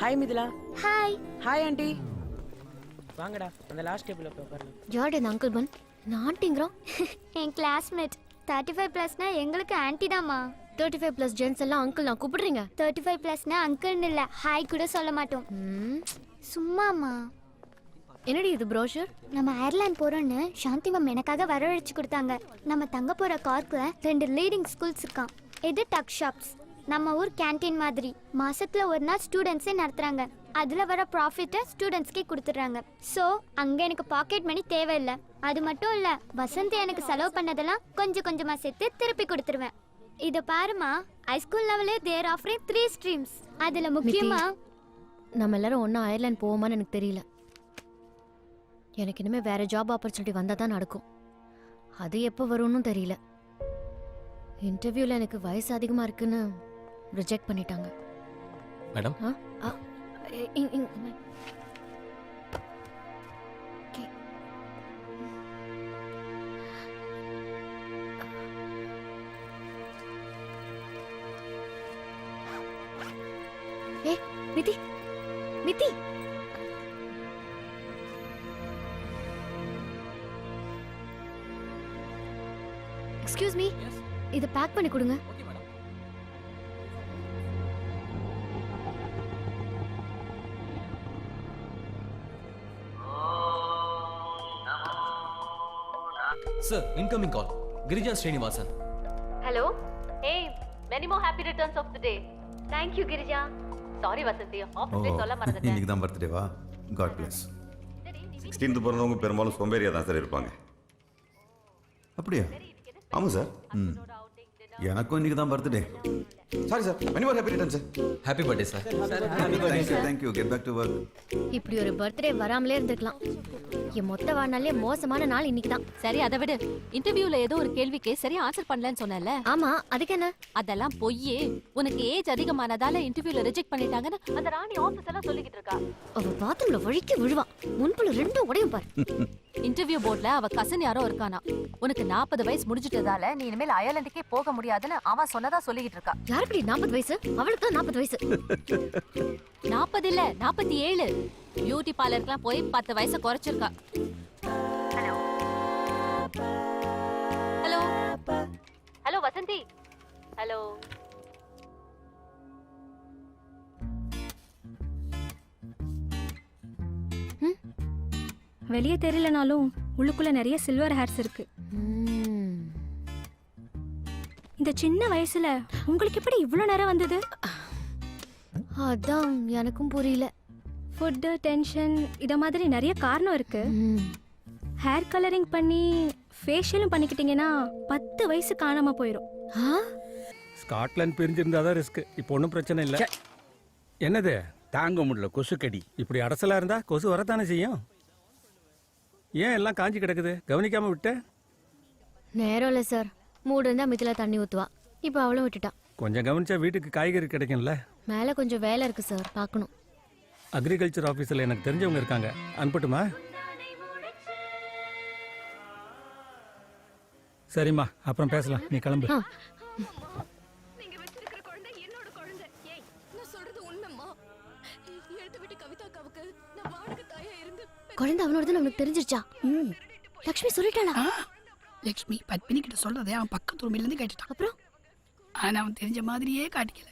Hi Mithila. Hi. Hi aunty. வாங்கடா, அந்த லாஸ்ட் டேபிள்ல போய் உட்காரலாம். யார்டா அங்கிள் பன்? நான் ஆண்டிங்கறோம். என் கிளாஸ்மேட். 35+னா எங்களுக்கு ஆன்ட்டி தாமா. 35+ ஜென்ஸ் எல்லாம் அங்கிள் நான் கூப்பிடுறீங்க. 35+னா அங்கிள்னு இல்ல, ஹாய் கூட சொல்ல மாட்டோம். சும்மாமா. என்னடி இது ப்ரோஷர்? நம்ம அயர்லாந்து போறோம்னு சாந்தி மேம் எனக்காக வரவழைச்சு கொடுத்தாங்க. நம்ம தங்க போற கார்க்ல 2 லீடிங் ஸ்கூல்ஸ் இருக்கான். இது டக் ஷாப்ஸ், நம்ம ஊர் கேண்டீன் மாதிரி. மாசத்துல ஒரு நாள் ஸ்டூடெண்ட்ஸே நடத்துறாங்க. அதுல வர ப்ராஃபிட்டை ஸ்டூடெண்ட்ஸ்க்கே கொடுத்துட்றாங்க. ஸோ அங்க எனக்கு பாக்கெட் மணி தேவையில்லை. அது மட்டும் இல்ல, வசந்தி எனக்கு செலவு பண்ணதெல்லாம் கொஞ்சம் கொஞ்சமா சேர்த்து திருப்பி கொடுத்துருவேன். இத பாருமா, ஹைஸ்கூல் லெவலே தேர் ஆஃபரிங் 3 ஸ்ட்ரீம்ஸ். அதுல முக்கியமா நம்ம எல்லாரும் ஒண்ணா அயர்லாந்து போவோமான்னு எனக்கு தெரியல. எனக்கு இனிமே வேற ஜாப் ஆப்பர்ச்சுனிட்டி வந்தா தான் நடக்கும். அது எப்போ வரும்னு தெரியல. இன்டர்வியூல எனக்கு வயசு அதிகமா இருக்குன்னு ரிஜெக்ட் பண்ணிட்டாங்க. மேடம், மிதி மிதி. எக்ஸ்கியூஸ் மீ, இதை பேக் பண்ணி கொடுங்க. சார், இன்கமிங் கால். கிரிஜா ஸ்ரீனிவாசன். ஹலோ. ஏய், many more happy returns of the day. Thank you Girija. Sorry Vasanthi, ஆபீஸ்ல சொல்ல மறந்துட்டேன். இன்னைக்கு தான் பர்த்டேவா? God plus. 16th பிறந்தவங்க பெரும்பாலும் சோம்பேறியா தான் சார் இருப்பாங்க. அப்படியா? ஆமாம் சார். எனக்கும் இன்னைக்கு தான் birthday. Sorry sir, many more happy returns sir. Happy birthday sir. Thank you. Get back to work. இப்படி ஒரு பர்த்டே வராமலே இருந்திருக்கலாம். என் மொத்த வாழ்நாளே மோசமான நாள் இன்னைக்கு தான். சரி, அதை விடு. இன்டர்வியூல ஏதோ ஒரு கேள்விக்கு சரியா ஆன்சர் பண்ணலன்னு சொன்னல. ஆமா, அதுக்கு என்ன? அதெல்லாம் பொய்யே. உனக்கு ஏஜ் அதிகமானதால இன்டர்வியூல ரிஜெக்ட் பண்ணிட்டாங்கன்னு அந்த ராணி ஆபீஸ் எல்லாம் சொல்லிக்கிட்டு இருக்கா. அவ பாத்ரூம்ல வழிக்கு விழுவா. முன்புல ரெண்டும் உடையும் பாரு. இன்டர்வியூ போர்ட்ல அவ கசன் யாரோ இருக்கானா. உனக்கு 40 வயசு முடிஞ்சிட்டதால நீ இனிமேல் அயர்லாந்துக்கே போக முடியாதுன்னு அவன் சொன்னதா சொல்லிக்கிட்டு இருக்கா. யாருக்குடி 40 வயசு? அவளுக்கு தான் 40 வயசு. 40 இல்ல, 47. பியூட்டி பார்லருக்குலாம் போய் 10 வயசு குறைச்சிருக்கா. Hello hello Vasanthi. ஹலோ. வெளியே தெரியலனாலும் உள்ளுக்குள்ள நிறைய சில்வர் ஹேர்ஸ் இருக்கு. இந்த சின்ன வயசுல உங்களுக்கு எப்படி இவ்வளவு நேரம் வந்தது? அதான் எனக்கும் புரியல. ஃபுட்டு, டென்ஷன், இத மாதிரி நிறைய காரணம் இருக்கு. ஹேர் கலரிங் பண்ணி ஃபேஷியலும் பண்ணிக்கிட்டீங்கன்னா 10 வயசு காணாம போயிடும். ஸ்காட்லாந்து பிரிஞ்சிருந்தா தான் ரிஸ்க். இப்போ ஒன்றும் பிரச்சனை இல்லை. என்னது தாங்க முடியல கொசுக்கடி. இப்படி அரசலா இருந்தா கொசு வரத்தானே செய்யும். ஏன் எல்லாம் காஞ்சி கிடக்குது? கவனிக்காம விட்ட? நேரம் இல்லை சார். மூடு இருந்தா மிதில தண்ணி ஊத்துவா. இப்போ அவளும் விட்டுட்டா. கொஞ்சம் கவனிச்சா வீட்டுக்கு காய்கறி கிடைக்கும்ல. மேலே கொஞ்சம் வேலை இருக்கு சார், பார்க்கணும். அக்ரிகல்ச்சர் ஆஃபீஸில் எனக்கு தெரிஞ்சவங்க இருக்காங்க, அனுப்பட்டுமா? சரிம்மா, அப்புறம் பேசலாம். நீ கிளம்பு. குழந்தை அவனோட தான் நமக்கு தெரிஞ்சிருச்சா? லக்ஷ்மி சொல்லிட்டாளா? லக்ஷ்மி பத்மினி கிட்ட சொல்றதே அவன் பக்கத்து ரூமில இருந்து கேட்டுட்டான். அப்புறம் ஆனா அவன் தெரிஞ்ச மாதிரியே காட்டிக்கல.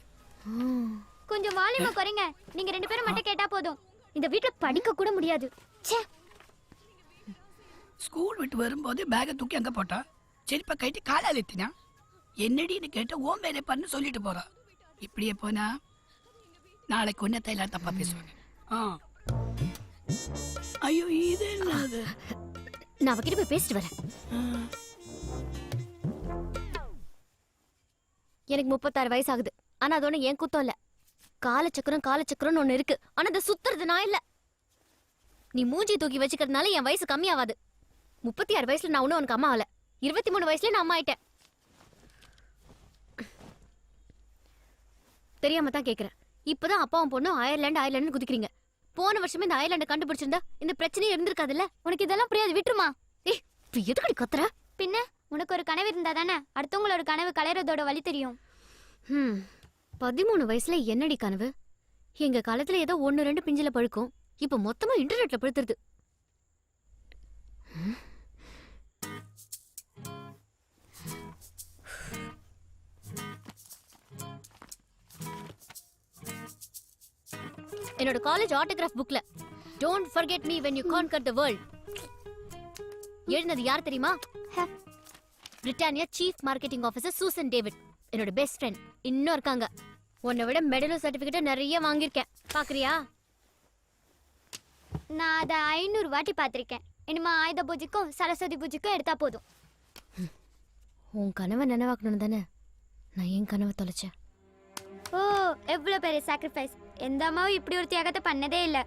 கொஞ்சம் வால்யூமை குறைங்க. நீங்க 2 பேரும் மட்டும் கேட்டா போதும். இந்த வீட்ல படிக்க கூட முடியாது. ச்சே. ஸ்கூல் விட்டு வரும்போது பேக்கை தூக்கி அங்க போட்டா, செருப்பை கைட்டு காலால் எத்தினா, என்னடின்னு கேட்ட ஓம் வேலை பண்ணு சொல்லிட்டு போறா. இப்படியே போனா நாளைக்கு ஒன்ன தையில தப்பா பேசுவாங்க. ஐயோ இது என்னது? நான் அவகிட்ட போய் பேசிட்டு வரேன். எனக்கு 36 வயசு ஆகுது. ஆனா அது ஒண்ணு என் குத்தம் இல்ல. காலச்சக்கரம்னு ஒண்ணு இருக்கு. ஆனா அதை சுத்துறது நான் இல்ல. நீ மூஞ்சி தூக்கி வச்சுக்கிறதுனால என் வயசு கம்மியாவாது. 36 வயசுல நான் ஒன்னும் உனக்கு அம்மா ஆகல. 23 வயசுல நான் அம்மா ஆயிட்டேன். தெரியாம தான் கேக்குறேன். இப்பதான் அப்பாவும் பொண்ணும் அயர்லாந்து குதிக்கிறீங்க. போன வருஷமே இந்த அயர்லாண்டை கண்டுபிடிச்சிருந்தா இந்த பிரச்சனையே இருந்திருக்காதுல்ல. உனக்கு இதெல்லாம் புரியாது, விட்டுருமா? ஏய், எதுக்கடி கத்துற? பின்ன உனக்கு ஒரு கனவு இருந்தா தானே அடுத்தவங்களோட கனவு கலையறதோட வழி தெரியும். 13 வயசுல என்னடி கனவு? எங்க காலத்துல ஏதோ 1-2 பிஞ்சில பழுக்கும். இப்ப மொத்தமா இன்டர்நெட்ல படுத்துறது. என்னோட காலேஜ் ஆட்டோகிராஃப் புக்ல don't forget me when you conquer the world எழுதினது யார் தெரியுமா? Britannia chief marketing officer Susan David. என்னோட பெஸ்ட் ஃப்ரெண்ட் இன்னும் இருக்காங்க. உன்னை விட மெடலும் சர்டிபிகேட்டும் நிறைய வாங்கியிருக்கேன். பாக்குறியா? நான் அதை 500 வாட்டி பார்த்திருக்கேன். இனிமே ஆயுத பூஜைக்கும் சரஸ்வதி பூஜைக்கும் எடுத்தா போதும். உன் கனவை நினைவாக்கணும் தானே நான் என் கனவை தொலைச்சேன். ஓ, எவ்வளவு பெரிய சாக்ரிஃபைஸ். எந்த அம்மாவும் இப்படி ஒரு தியாகத்தை பண்ணதே இல்ல.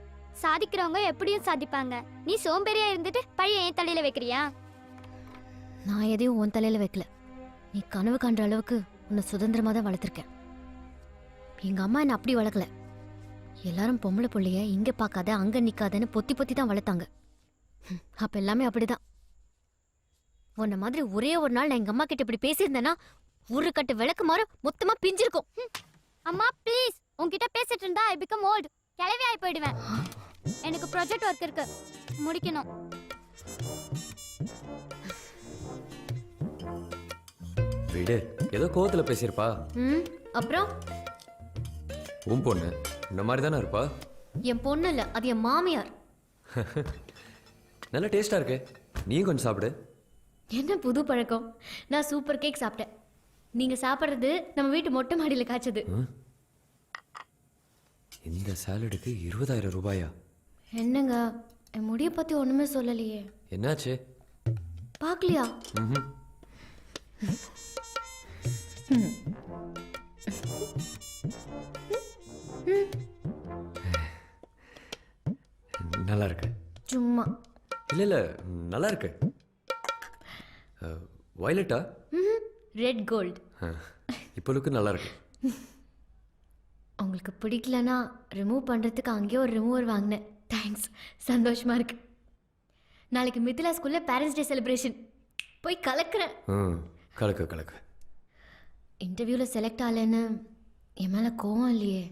சாதிக்கிறவங்க எப்படியும் சாதிப்பாங்க. நீ சோம்பேறியா இருந்துட்டு பழைய என் தலையில வைக்கிறியா? நான் எதையும் உன் தலையில வைக்கல. நீ கனவு காண்ற அளவுக்கு உன்னை சுதந்திரமா தான் வளர்த்துருக்கேன். எங்க அம்மா என்ன அப்படி வளர்க்கல. எல்லாரும் பொம்பளை பிள்ளைய இங்க பார்க்காத அங்க நிக்காதன்னு பொத்தி தான் வளர்த்தாங்க. அப்ப எல்லாமே அப்படிதான். உன்ன மாதிரி ஒரே ஒரு நாள் நான் எங்க அம்மா கிட்ட இப்படி பேசியிருந்தேன்னா ஒரு கட்டு விளக்கு மாற மொத்தமா பிஞ்சிருக்கும். அம்மா ப்ளீஸ், உன்கிட்ட பேசிட்டு இருந்தா ஐ பிகம் ஓல்ட். கிளவி ஆகி போயிடுவேன். எனக்கு ப்ராஜெக்ட் ஒர்க் இருக்கு, முடிக்கணும். விடு, ஏதோ கோவத்துல பேசியிருப்பா. அப்புறம் உன் பொண்ணு இந்த மாதிரி தானே இருப்பா. என் பொண்ணு இல்ல, அது என் மாமியார். நல்ல டேஸ்டா இருக்கு, நீயும் கொஞ்சம் சாப்பிடு. என்ன புது பழக்கம்? நான் சூப்பர் கேக் சாப்பிட்டேன். நீங்க சாப்பிடுறது நம்ம வீட்டு மொட்டை மாடியில காய்ச்சது. இந்த சாலடுக்கு 20,000 ரூபாயா? என்னங்க, என் முடிய பத்தி ஒண்ணுமே சொல்லலையே. என்னாச்சு? பாக்கலையா? நல்லா இருக்கு. சும்மா இல்ல நல்லா இருக்கு. வயலட்டா? Red gold. இப்போ லுக்கு நல்லா இருக்கு. உங்களுக்கு பிடிக்கலனா ரிமூவ் பண்றதுக்கு அங்கேயே ஒரு ரிமூவர் வாங்கினேன். தேங்க்ஸ், சந்தோஷமா இருக்கு. நாளைக்கு மிதிலா ஸ்கூல்ல பேரண்ட்ஸ் டே செலிப்ரேஷன். போய் கலக்குறேன். கலக்கு. இன்டர்வியூல செலக்ட் ஆகலன்னு என் மேல கோவம் இல்லையே.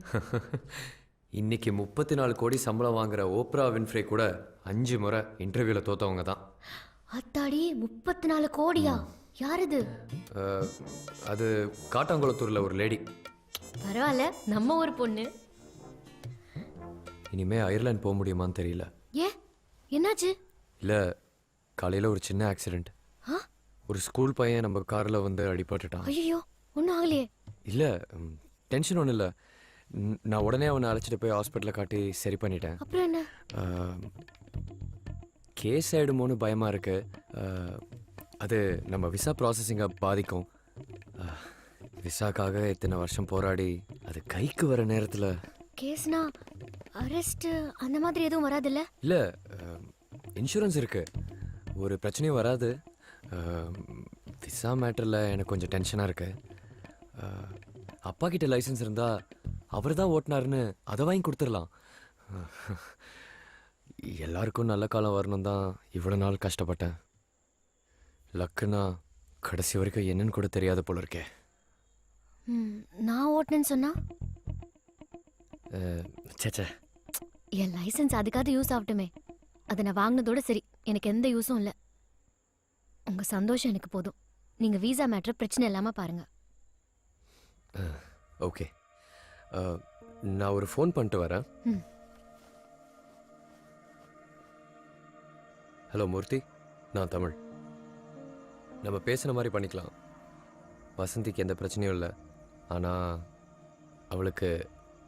இன்னைக்கு 34 கோடி சம்பளம் வாங்குற ஓப்ரா வின்ஃப்ரே கூட 5 முறை இன்டர்வியூல தோத்தவங்க தான். அத்தாடி, 34 கோடியா? யார் இது? அது காட்டாங்குளத்தூர்ல ஒரு லேடி. பரவாயில்ல, நம்ம ஒரு பொண்ணு. இனிமே அயர்லாந்து போக முடியுமான்னு தெரியல. ஏன், என்னாச்சு? இல்ல, காலையில ஒரு சின்ன ஆக்சிடென்ட். ஒரு ஸ்கூல் பையன் நம்ம கார்ல வந்து அடிபட்டுட்டான். ஐயோ, ஒன்றும் ஆகலையே? இல்ல, டென்ஷன் ஒன்றும் இல்லை. நான் உடனே அவனை அழைச்சிட்டு போய் ஹாஸ்பிட்டலில் காட்டி சரி பண்ணிட்டேன். அப்புறம் என்ன? கேஸ் ஆகிடுமோன்னு பயமாக இருக்கு. அது நம்ம விசா ப்ராசஸிங்கை பாதிக்கும். விசாக்காக இத்தனை வருஷம் போராடி அது கைக்கு வர நேரத்தில் கேஸ்னா அரெஸ்ட் அந்த மாதிரி எதுவும் வராதுல்ல? இல்லை, இன்சூரன்ஸ் இருக்கு, ஒரு பிரச்சனையும் வராது. விசா மேட்டரில் எனக்கு கொஞ்சம் டென்ஷனாக இருக்கு. அப்பா கிட்ட லைசன்ஸ் இருந்தால் அவர் தான் ஓட்டினாருன்னு அதை வாங்கி கொடுத்துடலாம். எல்லாருக்கும் நல்ல காலம் வரணும் தான் இவ்வளோ நாள் கஷ்டப்பட்டேன். லக்குனா கடைசி வரைக்கும் என்னன்னு கூட தெரியாத போல இருக்கே. நான் ஓட்டினேன்னு சொன்னா? சேச்சே, என் லைசன்ஸ் அதுக்காவது யூஸ் ஆகட்டுமே. அதை நான் வாங்கினதோட சரி, எனக்கு எந்த யூஸும் இல்லை. உங்க சந்தோஷம் எனக்கு போதும். நீங்க வீசா மேட்டர் பிரச்சனை இல்லாம பாருங்க. ஓகே, நான் ஒரு ஃபோன் பண்ணிட்டு வரேன். ம். ஹலோ மூர்த்தி, நான் தமிழ். நம்ம பேசுன மாதிரி பண்ணிக்கலாம். வசந்திக்கு எந்த பிரச்சனையும் இல்லை. ஆனால் அவளுக்கு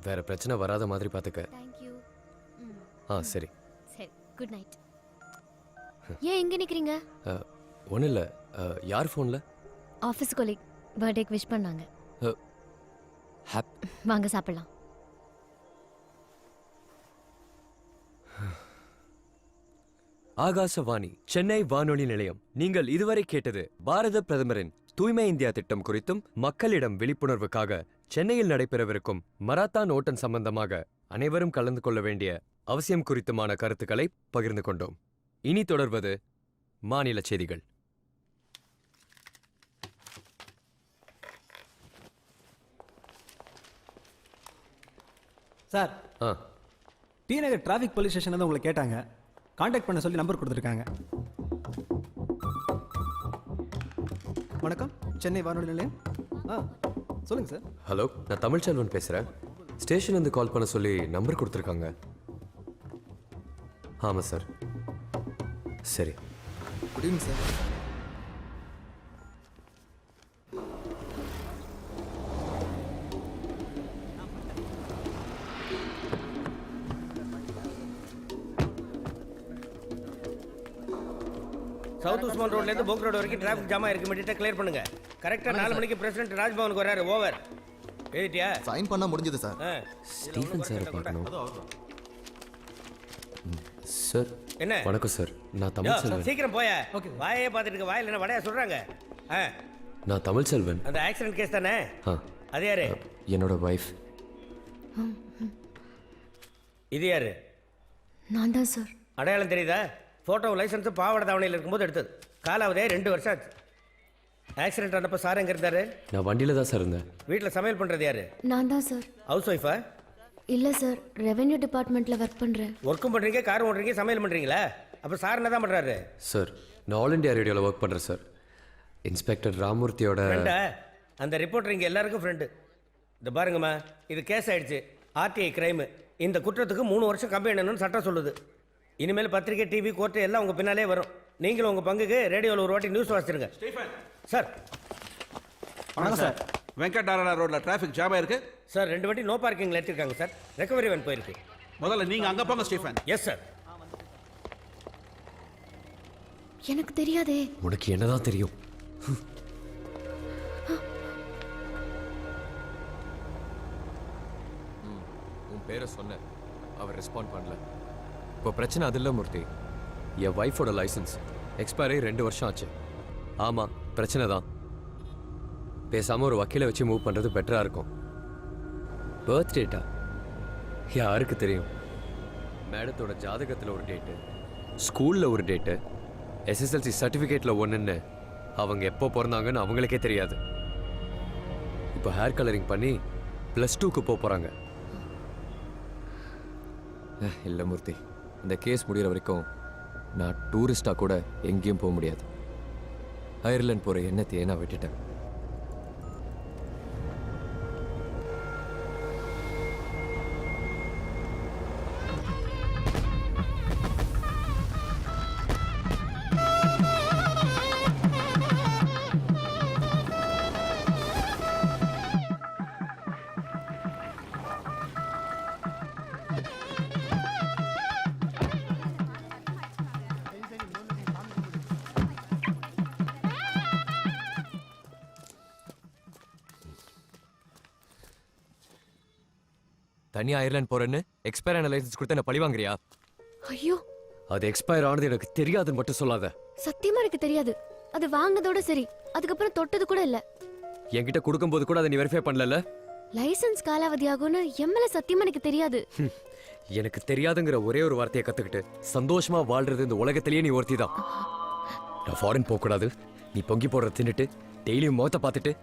வேற பிரச்சனை வராத மாதிரி பார்த்துக்க. தேங்க்யூ. சரி. சரி, குட் நைட். ஏன் எங்க நிக்கிறீங்க? ஒன்றும் இல்லை. யார் ஃபோனில்? ஆஃபீஸ் கொலீக் பர்த்டேக்கு விஷ் பண்ணாங்க. வாங்க சாப்பிடலாம். ஆகாசவாணி சென்னை வானொலி நிலையம். நீங்கள் இதுவரை கேட்டது பாரத பிரதமரின் தூய்மை இந்தியா திட்டம் குறித்தும் மக்களிடம் விழிப்புணர்வுக்காக சென்னையில் நடைபெறவிருக்கும் மராத்தான் ஓட்டம் சம்பந்தமாக அனைவரும் கலந்து கொள்ள வேண்டிய அவசியம் குறித்துமான கருத்துக்களை பகிர்ந்து கொண்டோம். இனி தொடர்வது மாநில செய்திகள். சார், டி நகர் டிராஃபிக் போலீஸ் ஸ்டேஷன்ல தான் உங்களை கேட்டாங்க. கான்டாக்ட் பண்ண சொல்லி நம்பர் கொடுத்துருக்காங்க. வணக்கம், சென்னை வானொலி நிலையம். சொல்லுங்க சார். ஹலோ, நான் தமிழ்ச்செல்வன் பேசுகிறேன். ஸ்டேஷன்லேருந்து கால் பண்ண சொல்லி நம்பர் கொடுத்துருக்காங்க. ஆமாம் சார். சரி. Good evening sir. South Usman ரோட்லேருந்து போக் ரோடு வரைக்கும் டிராஃபிக் ஜாமா இருக்கு. இமிடியேட்டாக கிளியர் பண்ணுங்க. கரெக்டாக 4 மணிக்கு பிரசிடென்ட் ராஜ்பவனுக்கு வராரு. ஓவர். எழுதிட்டியா? சைன் பண்ண முடிஞ்சது சார். ஸ்டீஃபன் சார் பார்க்கணும். சார் என்ன? வணக்கம் சார், நான் தமிழ்ச்செல்வன். சீக்கிரம் போய. வாயே பார்த்துட்டு இருக்க. வாயில் என்ன வடையா சொல்றாங்க? நான் தமிழ்ச்செல்வன். அந்த ஆக்சிடென்ட் கேஸ் தானே? அது யாரு? என்னோட வைஃப். இது யாரு? நான் தான் சார். அடையாளம் தெரியுதா? ஃபோட்டோ லைசன்ஸ் பாவாடை தாவணையில் இருக்கும்போது எடுத்தது. காலாவதே 2 வருஷம் ஆச்சு. ஆக்சிடென்ட் ஆனப்போ சார் எங்கே இருந்தாரு? நான் வண்டியில் தான் சார் இருந்தேன். வீட்டில் சமையல் பண்ணுறது யாரு? நான் தான் சார். ஹவுஸ் ஒய்ஃபா? இல்ல சார், ரெவென்யூ டிபார்ட்மெண்ட்ல ஒர்க் பண்றேன். ஒர்க்கும் பண்ணுறீங்க, கார் ஓடுறீங்க, சமையல் பண்ணுறீங்களா? அப்போ சார் என்ன தான் பண்ணுறாரு? சார், நான் ஆல் இண்டியா ரேடியோவில் ஒர்க் பண்ணுறேன் சார். இன்ஸ்பெக்டர் ராமூர்த்தியோட ஃப்ரெண்டா? அந்த ரிப்போர்ட்டர் இங்கே எல்லாருக்கும் ஃப்ரெண்டு. இந்த பாருங்கம்மா, இது கேஸ் ஆயிடுச்சு. RTI crime. இந்த குற்றத்துக்கு 3 வருஷம் கம்பி எண்ணணும்னு சட்டம் சொல்லுது. இனிமேல் பத்திரிகை, டிவி, கோர்ட்டு எல்லாம் உங்கள் பின்னாலே வரும். நீங்களும் உங்கள் பங்குக்கு ரேடியோவில் ஒரு வாட்டி நியூஸ் வாசிச்சிருங்க. சார். வணக்கம் சார். வெங்கட் நாராயண ரோட்ல டிராஃபிக் ஜாம் ஆயிருக்கு சார். 2 வாட்டி நோ பார்க்கிங்ல எடுத்திருக்காங்க சார். ரெக்கவரி வேன் போயிருக்கு. முதல்ல நீங்க அங்க போங்க ஸ்டீஃபன். Yes sir. எனக்கு தெரியாதே. உனக்கு என்னதான் தெரியும்? உன் பேரை சொன்ன, அவர் ரெஸ்பாண்ட் பண்ணல. இப்போ பிரச்சனை அது இல்லை மூர்த்தி. என் ஒய்ஃபோட லைசன்ஸ் எக்ஸ்பயரி 2 வருஷம் ஆச்சு. ஆமாம், பிரச்சனை தான். பேசாமல் ஒரு வக்கீலை வச்சு மூவ் பண்ணுறது பெட்டராக இருக்கும். பர்த் டேட்டா யாருக்கு தெரியும்? மேடத்தோட ஜாதகத்தில் ஒரு டேட்டு, ஸ்கூலில் ஒரு டேட்டு, எஸ்எஸ்எல்சி சர்டிஃபிகேட்டில் ஒன்றுன்னு அவங்க எப்போ பிறந்தாங்கன்னு அவங்களுக்கே தெரியாது. இப்போ ஹேர் கலரிங் பண்ணி +2க்கு போகிறாங்க. இல்லை மூர்த்தி, இந்த கேஸ் முடிகிற வரைக்கும் நான் டூரிஸ்டாக கூட எங்கேயும் போக முடியாது. அயர்லாந்து போகிற எண்ணத்தையே நான் விட்டுட்டேன். தனியாக அயர்லாந்து போறேன்னு எக்ஸ்பயர் ஆன லைசன்ஸ் கொடுத்து என்ன பழி வாங்குறியா? ஐயோ, அது எக்ஸ்பயர் ஆனது எனக்கு தெரியாதுன்னு மட்டும் சொல்லாத. சத்தியமா எனக்கு தெரியாது. அது வாங்கினதோட சரி, அதுக்கப்புறம் தொட்டது கூட இல்ல. என்கிட்ட கொடுக்கும்போது கூட அதை நீ வெரிஃபை பண்ணல. லைசன்ஸ் காலாவதி ஆகும்னு எம்எல்ஏ சத்தியமா எனக்கு தெரியாது. எனக்கு தெரியாதுங்கிற ஒரே ஒரு வார்த்தையை கத்துக்கிட்டு சந்தோஷமா வாழ்றது இந்த உலகத்திலேயே நீ ஒருத்தி தான். நான் ஃபாரின் போக கூடாது, நீ பொங்கி போடுற தின்னுட்டு டெய்லியும் முகத்தை பார்த்துட்டு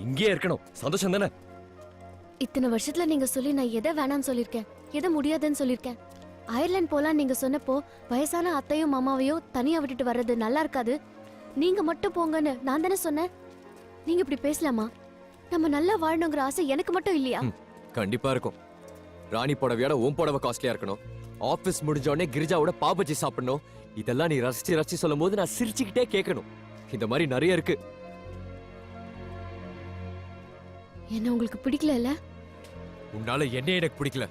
இங்கே இருக்கணும். சந்தோஷம் தானே? இத்தனை வருஷத்துல நீங்க சொல்லி நான் எதை வேணாம்னு சொல்லிருக்கேன், எதை முடியாதுன்னு சொல்லிருக்கேன். அயர்லாந்து போலாம் நீங்க சொன்னப்போ வயசான அத்தையும் மாமாவையும் தனியா விட்டுட்டு வர்றது நல்லா இருக்காது, நீங்க மட்டும் போங்கன்னு நான் தானே சொன்னேன். நீங்க இப்படி பேசலாமா? நம்ம நல்லா வாழணுங்கிற ஆசை எனக்கு மட்டும் இல்லையா? கண்டிப்பா இருக்கும். ராணி புடவையோட உன் புடவை காஸ்ட்லியா இருக்கணும். ஆபீஸ் முடிஞ்ச உடனே கிரிஜாவோட பாபஜி சாப்பிடணும். இதெல்லாம் நீ ரசிச்சு ரசிச்சு சொல்லும் போது நான் சிரிச்சுக்கிட்டே கேட்கணும். இந்த மாதிரி நிறைய இருக்கு. என்ன உங்களுக்கு பிடிக்கல இல்ல? உன்னால என்ன எனக்கு பிடிக்கல.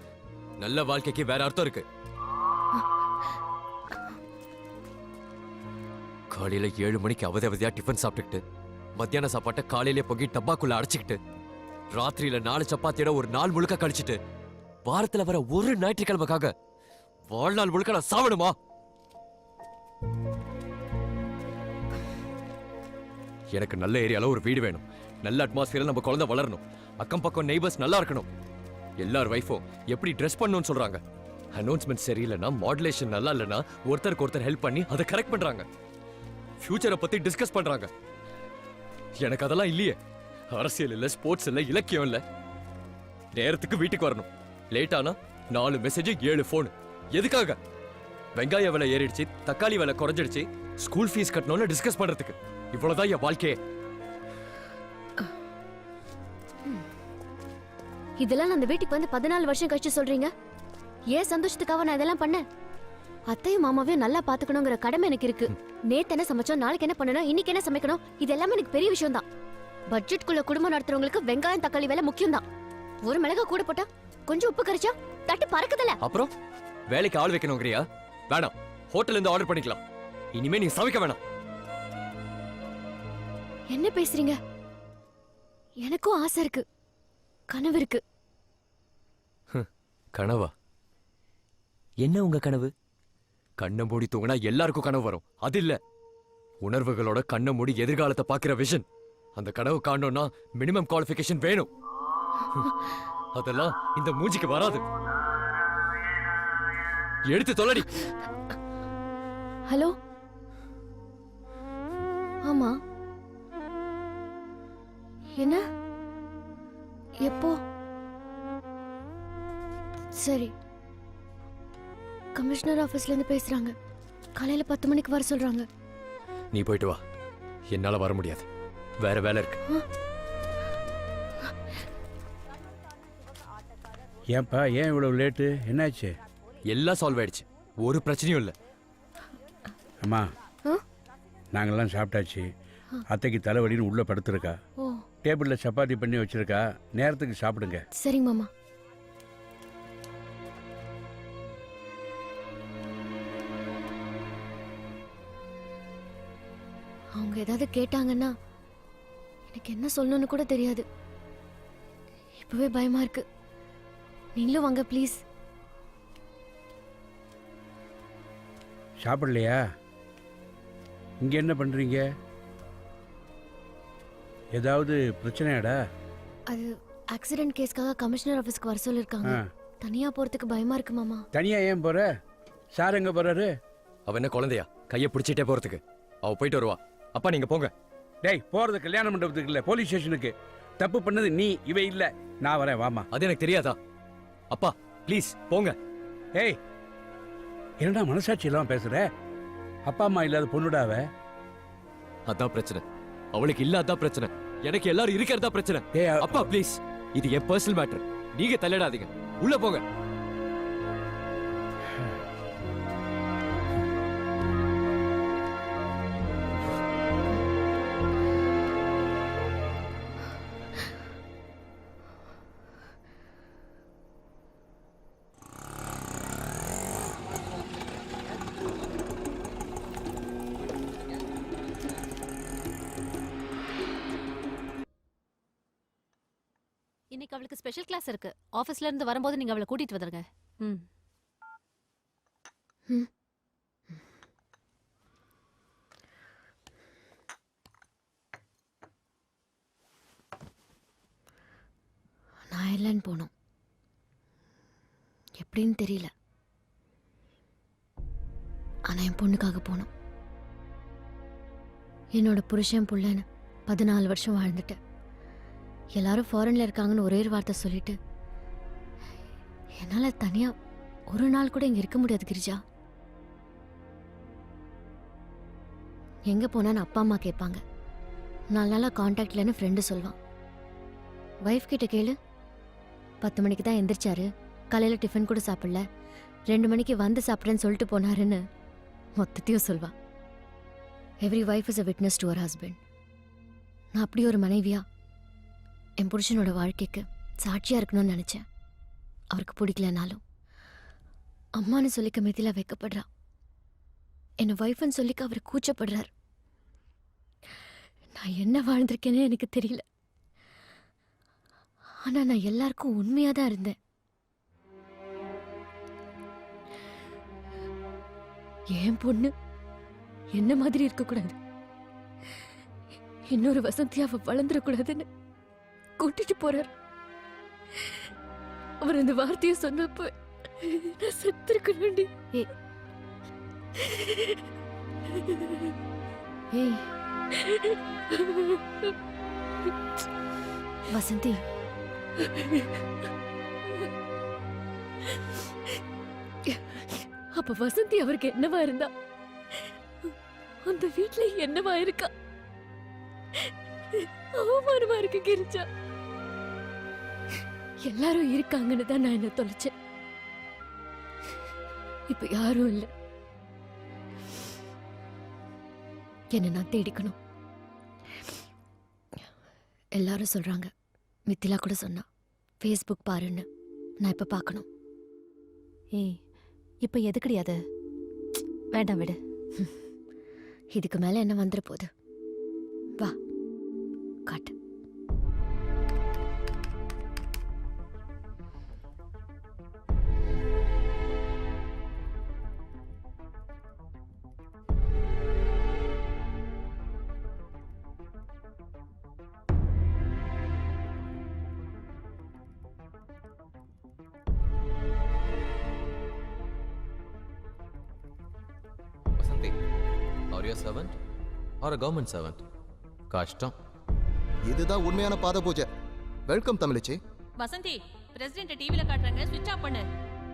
நல்ல வாழ்க்கைக்கு வேற அர்த்தம் இருக்கு. காலையில 7 மணிக்கு அவதியா டிஃபன் சாப்பிட்டுக்கிட்டு, மத்தியான சாப்பாட்டை காலையிலே போகி டப்பாக்குள்ள அடைச்சிக்கிட்டு, ராத்திரியில 4 சப்பாத்தியோட ஒரு நாள் முழுக்க கழிச்சிட்டு, வாரத்துல வர ஒரு ஞாயிற்றுக்கிழமைக்காக வாழ்நாள் முழுக்க நான் சாவணுமா? எனக்கு நல்ல ஏரியால ஒரு வீடு வேணும். நல்ல அட்மாஸ்பியர்ல நம்ம குழந்தை வளரணும். அக்கம் பக்கம் நெய்பர்ஸ் நல்லா இருக்கணும். எல்லார் வைஃபும் எப்படி ட்ரெஸ் பண்ணணும்னு சொல்றாங்க. அனௌன்ஸ்மெண்ட் சரியில்லைன்னா, மாடுலேஷன் நல்லா இல்லைன்னா ஒருத்தருக்கு ஒருத்தர் ஹெல்ப் பண்ணி அதை கரெக்ட் பண்றாங்க. ஃபியூச்சரை பத்தி டிஸ்கஸ் பண்றாங்க. எனக்கு அதெல்லாம் இல்லையே. அரசியல் இல்ல, ஸ்போர்ட்ஸ் இல்ல, இலக்கியம் இல்ல. நேரத்துக்கு வீட்டுக்கு வரணும். லேட் ஆனா 4 மெசேஜ் 7 போன். எதுக்காக? வெங்காய விலை ஏறிடுச்சு, தக்காளி விலை குறைஞ்சிடுச்சு, ஸ்கூல் ஃபீஸ் கட்டணும்னு டிஸ்கஸ் பண்றதுக்கு. இவ்வளவுதான் என் வாழ்க்கையே. இதெல்லாம் நான் அந்த வீட்டுக்கு வந்து 14 வருஷம் கழிச்சு சொல்றீங்க. ஏன் சந்தோஷத்துக்காக நான் இதெல்லாம் பண்ணேன்? அத்தையும் மாமாவையும் நல்லா பாத்துக்கணுங்கிற கடமை எனக்கு இருக்கு. நேத்து என்ன சமைச்சோம், நாளைக்கு என்ன பண்ணணும், இன்னைக்கு என்ன சமைக்கணும், இது எல்லாமே எனக்கு பெரிய விஷயம் தான். பட்ஜெட்குள்ள குடும்பம் நடத்துறவங்களுக்கு வெங்காயம் தக்காளி விலை முக்கியம் தான். ஒரு மிளகா கூட போட்டா, கொஞ்சம் உப்பு கரைச்சா தட்டு பறக்குதல. அப்புறம் வேலைக்கு ஆள் வைக்கணுங்கிறியா? வேணாம், ஹோட்டல்ல இருந்து ஆர்டர் பண்ணிக்கலாம். இனிமே நீ சமைக்க வேணாம். என்ன பேசுறீங்க? எனக்கும் ஆசை இருக்கு, கனவு இருக்கு. கனவா? என்ன உங்க கனவு? கண்ணை மூடி தூங்கினா எல்லாருக்கும் கனவு வரும். அது இல்ல, உணர்வுகளோட கண்ணை மூடி எதிர்காலத்தை பாக்குற விஷன். அந்த கனவு காணணும்னா மினிமம் குவாலிஃபிகேஷன் வேணும். அதெல்லாம் இந்த மூஞ்சிக்கு வராது. எடுத்து தொலைடி. ஹலோ, ஆமா, என்ன, எப்போ? சரி, கமிஷனர் ஆபீஸ்ல இருந்து பேசுறாங்க. காலையில 10 மணிக்கு வர சொல்றாங்க. நீ போயிட்டு வா. என்னால வர முடியாது, வேற வேலை இருக்கு. ஏன்பா, ஏன் இவ்வளவு லேட்டு? என்னாச்சு? எல்லாம் சால்வ் ஆயிடுச்சு, ஒரு பிரச்சனையும் இல்லை. அம்மா, நாங்கெல்லாம் சாப்பிட்டாச்சு. அத்தைக்கு தலைவலின்னு உள்ள படுத்துருக்கா. டேபிள்ல சப்பாத்தி பண்ணி வச்சிருக்கா. நேரத்துக்கு சாப்பிடுங்க. சரிங்க மாமா. அவங்க ஏதாவது கேட்டாங்கன்னா எனக்கு என்ன சொல்லணும்னு கூட தெரியாது. இப்பவே பயமா இருக்கு. நீங்களும் வாங்க ப்ளீஸ். சாப்பிடலையா? இங்க என்ன பண்றீங்க? ஏதாவது பிரச்சனையாடா? அது ஆக்சிடென்ட் கேஸ்க்காக கமிஷனர் ஆபீஸ்க்கு வர சொல்லிருக்காங்க. தனியா போறதுக்கு பயமா இருக்கு மாமா. தனியா ஏன் போற? சார் எங்க போறாரு? அவ என்ன குழந்தையா கையை பிடிச்சிட்டே போறதுக்கு? அவ போயிட்டு வருவா. அப்பா நீங்க போங்க. டேய், போறது கல்யாண மண்டபத்துக்கு இல்ல, போலீஸ் ஸ்டேஷனுக்கு. தப்பு பண்ணது நீ, இவ இல்ல. நான் வரேன், வாமா. அது எனக்கு தெரியாதா? அப்பா ப்ளீஸ் போங்க. ஏய், என்னடா மனசாட்சி எல்லாம் பேசுற? அப்பா அம்மா இல்லாத பொண்ணுடாவ. அதான் பிரச்சனை. அவளுக்கு இல்ல, அதான் பிரச்சனை. எனக்கு எல்லாரும் இருக்கிறதா பிரச்சனை. அப்பா ப்ளீஸ், இது என் பர்சனல் மேட்டர். நீங்க தலையிடாதீங்க. உள்ள போங்க. இன்னைக்கு அவளுக்கு ஸ்பெஷல் கிளாஸ் இருக்கு. ஆபீஸ்ல இருந்து வரும்போது நீங்க அவளை கூட்டிட்டு வந்துருங்க. நான் அயர்லாந்து போனோம். எப்படின்னு தெரியல. ஆனா என் பொண்ணுக்காக போனோம். என்னோட புருஷன் புள்ளன்னு 14 வருஷம் வாழ்ந்துட்டேன். எல்லாரும் ஃபாரின்ல இருக்காங்கன்னு ஒரே ஒரு வார்த்தை சொல்லிட்டு என்னால தனியா ஒரு நாள் கூட இங்க இருக்க முடியாது கிரிஜா. எங்கே போனான்னு அப்பா அம்மா கேட்பாங்க. 4 நாளாக காண்டாக்ட்லன்னு ஃப்ரெண்டு சொல்வான். ஒய்ஃப் கிட்ட கேளு, 10 மணிக்கு தான் எந்திரிச்சாரு, காலையில் டிஃபன் கூட சாப்பிடல, 2 மணிக்கு வந்து சாப்பிட்றேன்னு சொல்லிட்டு போனாருன்னு மொத்தத்தையும் சொல்வா. Every wife is a witness to our husband. நான் அப்படி ஒரு மனைவியா என் புருஷனோட வாழ்க்கைக்கு சாட்சியாக இருக்கணும்னு நினச்சேன். அவருக்கு பிடிக்கலனாலும் அம்மானு சொல்லிக்க மிதிலா வைக்கப்படுறா. என்னை ஒய்ஃப்னு சொல்லிக்க அவர் கூச்சப்படுறார். நான் என்ன வாழ்ந்திருக்கேன்னு எனக்கு தெரியல. ஆனால் நான் எல்லாருக்கும் உண்மையாக தான் இருந்தேன். என் பொண்ணு என்ன மாதிரி இருக்கக்கூடாது, இன்னொரு வசந்தியாவை வளர்ந்துடக்கூடாதுன்னு கூட்டிட்டு போறார். அவர் அந்த வார்த்தையை சொன்னப்ப நான் செத்துருக்கணும்டி. ஏய் வசந்தி, அப்ப வசந்தி அவருக்கு என்னவா இருந்தா, அந்த வீட்டுல என்னவா இருக்கா? அவமானமா இருக்கு கிரிஜா. எல்லாரும் இருக்காங்கன்னு தான் நான் என்ன தொலைச்சேன். இப்ப யாரும் இல்லை. என்ன நான் தேடிக்கணும். எல்லாரும் சொல்றாங்க, மித்திலா கூட சொன்னா ஃபேஸ்புக் பாருன்னு. நான் இப்ப பார்க்கணும். ஏய், இப்ப எதுக்குடி அது? வேண்டாம் விடு. இதுக்கு மேல என்ன வந்துட போகுது? வா காட்டு. Vasanthi, are you a servant or a government servant? கஷ்டம். இதுதான் உண்மையான பாத பூஜை. வெல்கம் தமிழச்சி. வசந்தி, பிரசிடென்ட் டிவில காட்டுறாங்க, ஸ்விட்ச் ஆஃப் பண்ணு.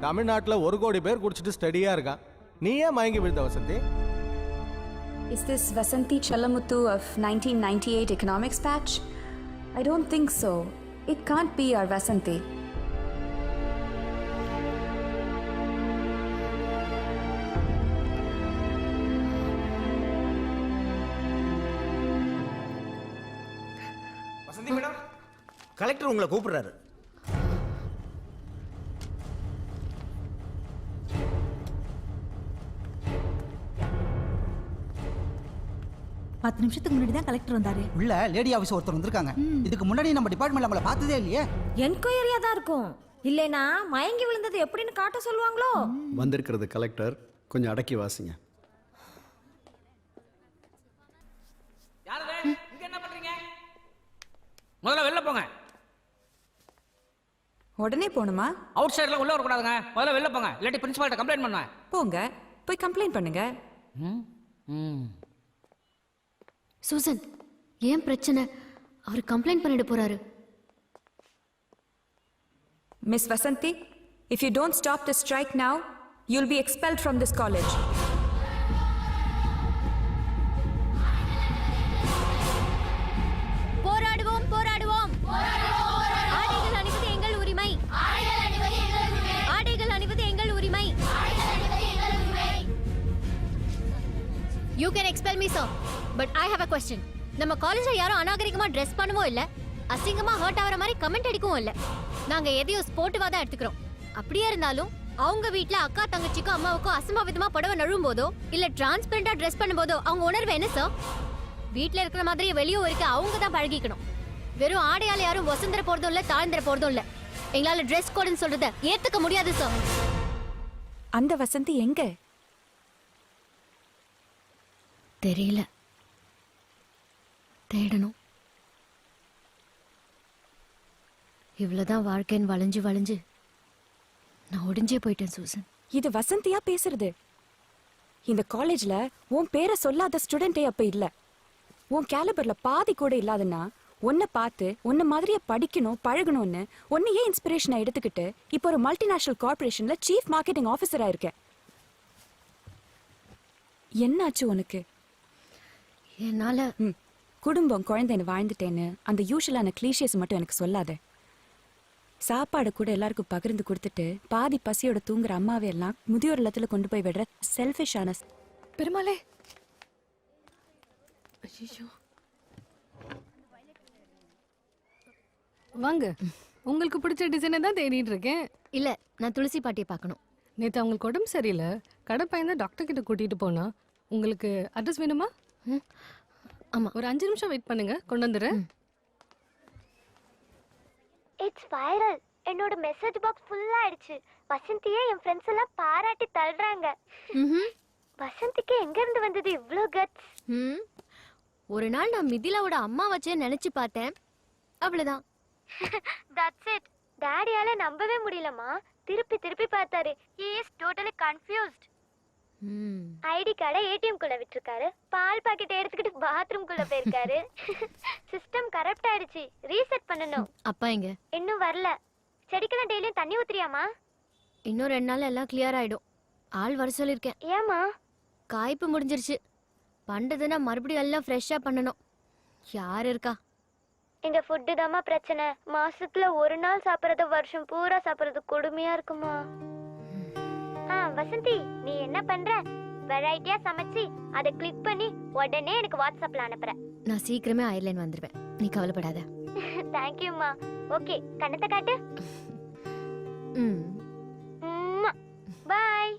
தமிழ்நாட்டுல 1 கோடி பேர் குடிச்சிட்டு ஸ்டடியா இருக்கான். நீ ஏன் மயங்கி விழுந்த Vasanthi? Is this Vasanthi Chalamuthu of 1998 economics batch? I don't think so. It can't be our Vasanthi. Vasanthi madam, collector உங்களை கூப்பிடுறாரு. பத்து நிமிஷத்துக்கு முன்னாடி தான் கலெக்டர் வந்தாரு. உள்ள லேடி ஆஃபீஸ் ஒருத்தர் வந்திருக்காங்க. இதுக்கு முன்னாடி நம்ம டிபார்ட்மெண்ட்ல நம்மள பார்த்ததே இல்லையே. என்கொயரியா தான் இருக்கும். இல்லைனா மயங்கி விழுந்தது எப்படின்னு காட்ட சொல்லுவாங்களோ. வந்திருக்கிறது கலெக்டர், கொஞ்சம் அடக்கி வாசிங்க. இங்க என்ன பண்றீங்க? முதல்ல வெளில போங்க. உடனே போணுமா? அவுட் சைடுல உள்ள வரக்கூடாதுங்க. முதல்ல வெளில போங்க, இல்லாட்டி பிரின்சிபால்ட்ட கம்ப்ளைண்ட் பண்ணுவேன். போங்க, போய் கம்ப்ளைண்ட் பண்ணுங்க. சூசன், ஏன் பிரச்சனை? அவர் கம்ப்ளைண்ட் பண்ணிட்டு போறாரு. Miss Vasanthi, if you don't stop the strike now, you'll be expelled from this college. போராடுவோம் போராடுவோம். ஆடைகள் அணிவது எங்கள் உரிமை. ஆடைகள் அணிவது எங்கள் உரிமை. You can expel me, sir. But I have a question. நம்ம காலேஜ்ல யாரும் அநாகரிகமா ட்ரெஸ் பண்ணவும் இல்ல, அசிங்கமா ஹர்ட் ஆவற மாதிரி கமெண்ட் அடிக்கவும் இல்ல. நாங்க எதையும் ஸ்போர்ட்டிவா தான் எடுத்துக்கிறோம். அப்படியே இருந்தாலும் அவங்க வீட்ல அக்கா தங்கச்சிக்கும் அம்மாவுக்கும் அசம்பாவிதமா புடவை நழுவும் போதோ இல்ல டிரான்ஸ்பரண்டா ட்ரெஸ் பண்ணும்போதோ அவங்க உணர்வு என்ன சார்? வீட்ல இருக்கிற மாதிரி வெளியும் இருக்க அவங்க தான் பழகிக்கணும். வெறும் ஆடையால யாரும் வசந்திர போறதும் இல்ல, தாழ்ந்திர போறதும் இல்ல. எங்களால ட்ரெஸ் கோடுன்னு சொல்றத ஏத்துக்க முடியாது சார். அந்த வசந்தி எங்க? தெரியல, தேடணும். இவ்வளவுதான் வாழ்க்கைன்னு வளைஞ்சு வளைஞ்சு நான் ஒடிஞ்சே போயிட்டேன் சூசன். இது வசந்தியா பேசுறது? இந்த காலேஜ்ல உன் பேரை சொல்லாத ஸ்டூடெண்டே அப்ப இல்ல. உன் கேலிபர்ல பாதி கூட இல்லாதன்னா உன்னை பார்த்து உன்ன மாதிரியே படிக்கணும் பழகணும்னு உன்னையே இன்ஸ்பிரேஷனை எடுத்துக்கிட்டு இப்போ ஒரு மல்டிநேஷனல் கார்பரேஷன்ல சீஃப் மார்க்கெட்டிங் ஆஃபீஸரா இருக்க. என்னாச்சு உனக்கு? என்னால குடும்பம் குழந்தைன்னு வாழ்ந்துட்டேன்னு அந்த யூஷுவலான கிளீஷியஸ் மட்டும் எனக்கு சொல்லாத. சாப்பாடு கூட எல்லாருக்கும் பகிர்ந்து கொடுத்துட்டு பாதி பசியோட தூங்குற அம்மாவை எல்லாம் முதியோர் இல்லத்துல கொண்டு போய் விடுற செல்ஃபிஷான பெருமாளே. ஐயோ, வாங்க. உங்களுக்கு பிடிச்ச டிசைனை தான் தேடிட்டு இருக்கேன். இல்ல, நான் துளசி பாட்டியை பார்க்கணும். நேற்று அவங்களுக்கு உடம்பு சரியில்லை. கடை பையன் தான் டாக்டர் கிட்ட கூட்டிட்டு போனா. உங்களுக்கு அட்ரஸ் வேணுமா? ஆமா. ஒரு 5 நிமிஷம் வெயிட் பண்ணுங்க, கொண்டு வந்துடுறேன். It's viral. என்னோட மெசேஜ் பாக்ஸ் ஃபுல் ஆயிடுச்சு. வசந்தியே என் ஃப்ரெண்ட்ஸ் எல்லாம் பாராட்டி தள்ளுறாங்க. வசந்திக்கு எங்க இருந்து வந்தது இவ்ளோ கட்ஸ்? ஒரு நாள் நான் மிதிலாவோட அம்மா வச்சே நினைச்சு பார்த்தேன், அவ்வளவுதான். That's it. டாடியால நம்பவே முடியலமா. திருப்பி திருப்பி பார்த்தாரு. He is totally confused. ID கார்டை ஏடிஎம் குள்ள விட்டுருக்காரு. பால் பாக்கெட் எடுத்துக்கிட்டு பாத்ரூம் குள்ள போயிருக்காரு. சிஸ்டம் கரப்ட் ஆயிடுச்சு. ரீசெட் பண்ணனும். அப்பா எங்க? இன்னும் வரல. செடிக்கெல்லாம் டெய்லியும் தண்ணி ஊத்துறியாமா? இன்னும் 2 நாள்ல எல்லாம் கிளியர் ஆயிடும். ஆள் வர சொல்லிருக்கேன். ஏமா? காய்ப்பு முடிஞ்சிருச்சு. பண்டதுன்னா மறுபடியும் எல்லாம் ஃப்ரெஷ்ஷா பண்ணணும். யார் இருக்கா? எங்க ஃபுட்டு தாமா பிரச்சனை. மாசத்துல ஒரு நாள் சாப்பிடறது வருஷம் பூரா சாப்பிடறது கொடுமையா இருக்குமா? வசந்தி, நீ என்ன பண்ற? வெரைட்டியா சமைச்சு அதை கிளிக் பண்ணி உடனே எனக்கு வாட்ஸ்அப்ல அனுப்புற. நான் சீக்கிரமே அயர்லாந்து வந்துருவேன், நீ கவலைப்படாத. தேங்க்யூமா. ஓகே, கண்ணத்தை காட்டு. பாய்.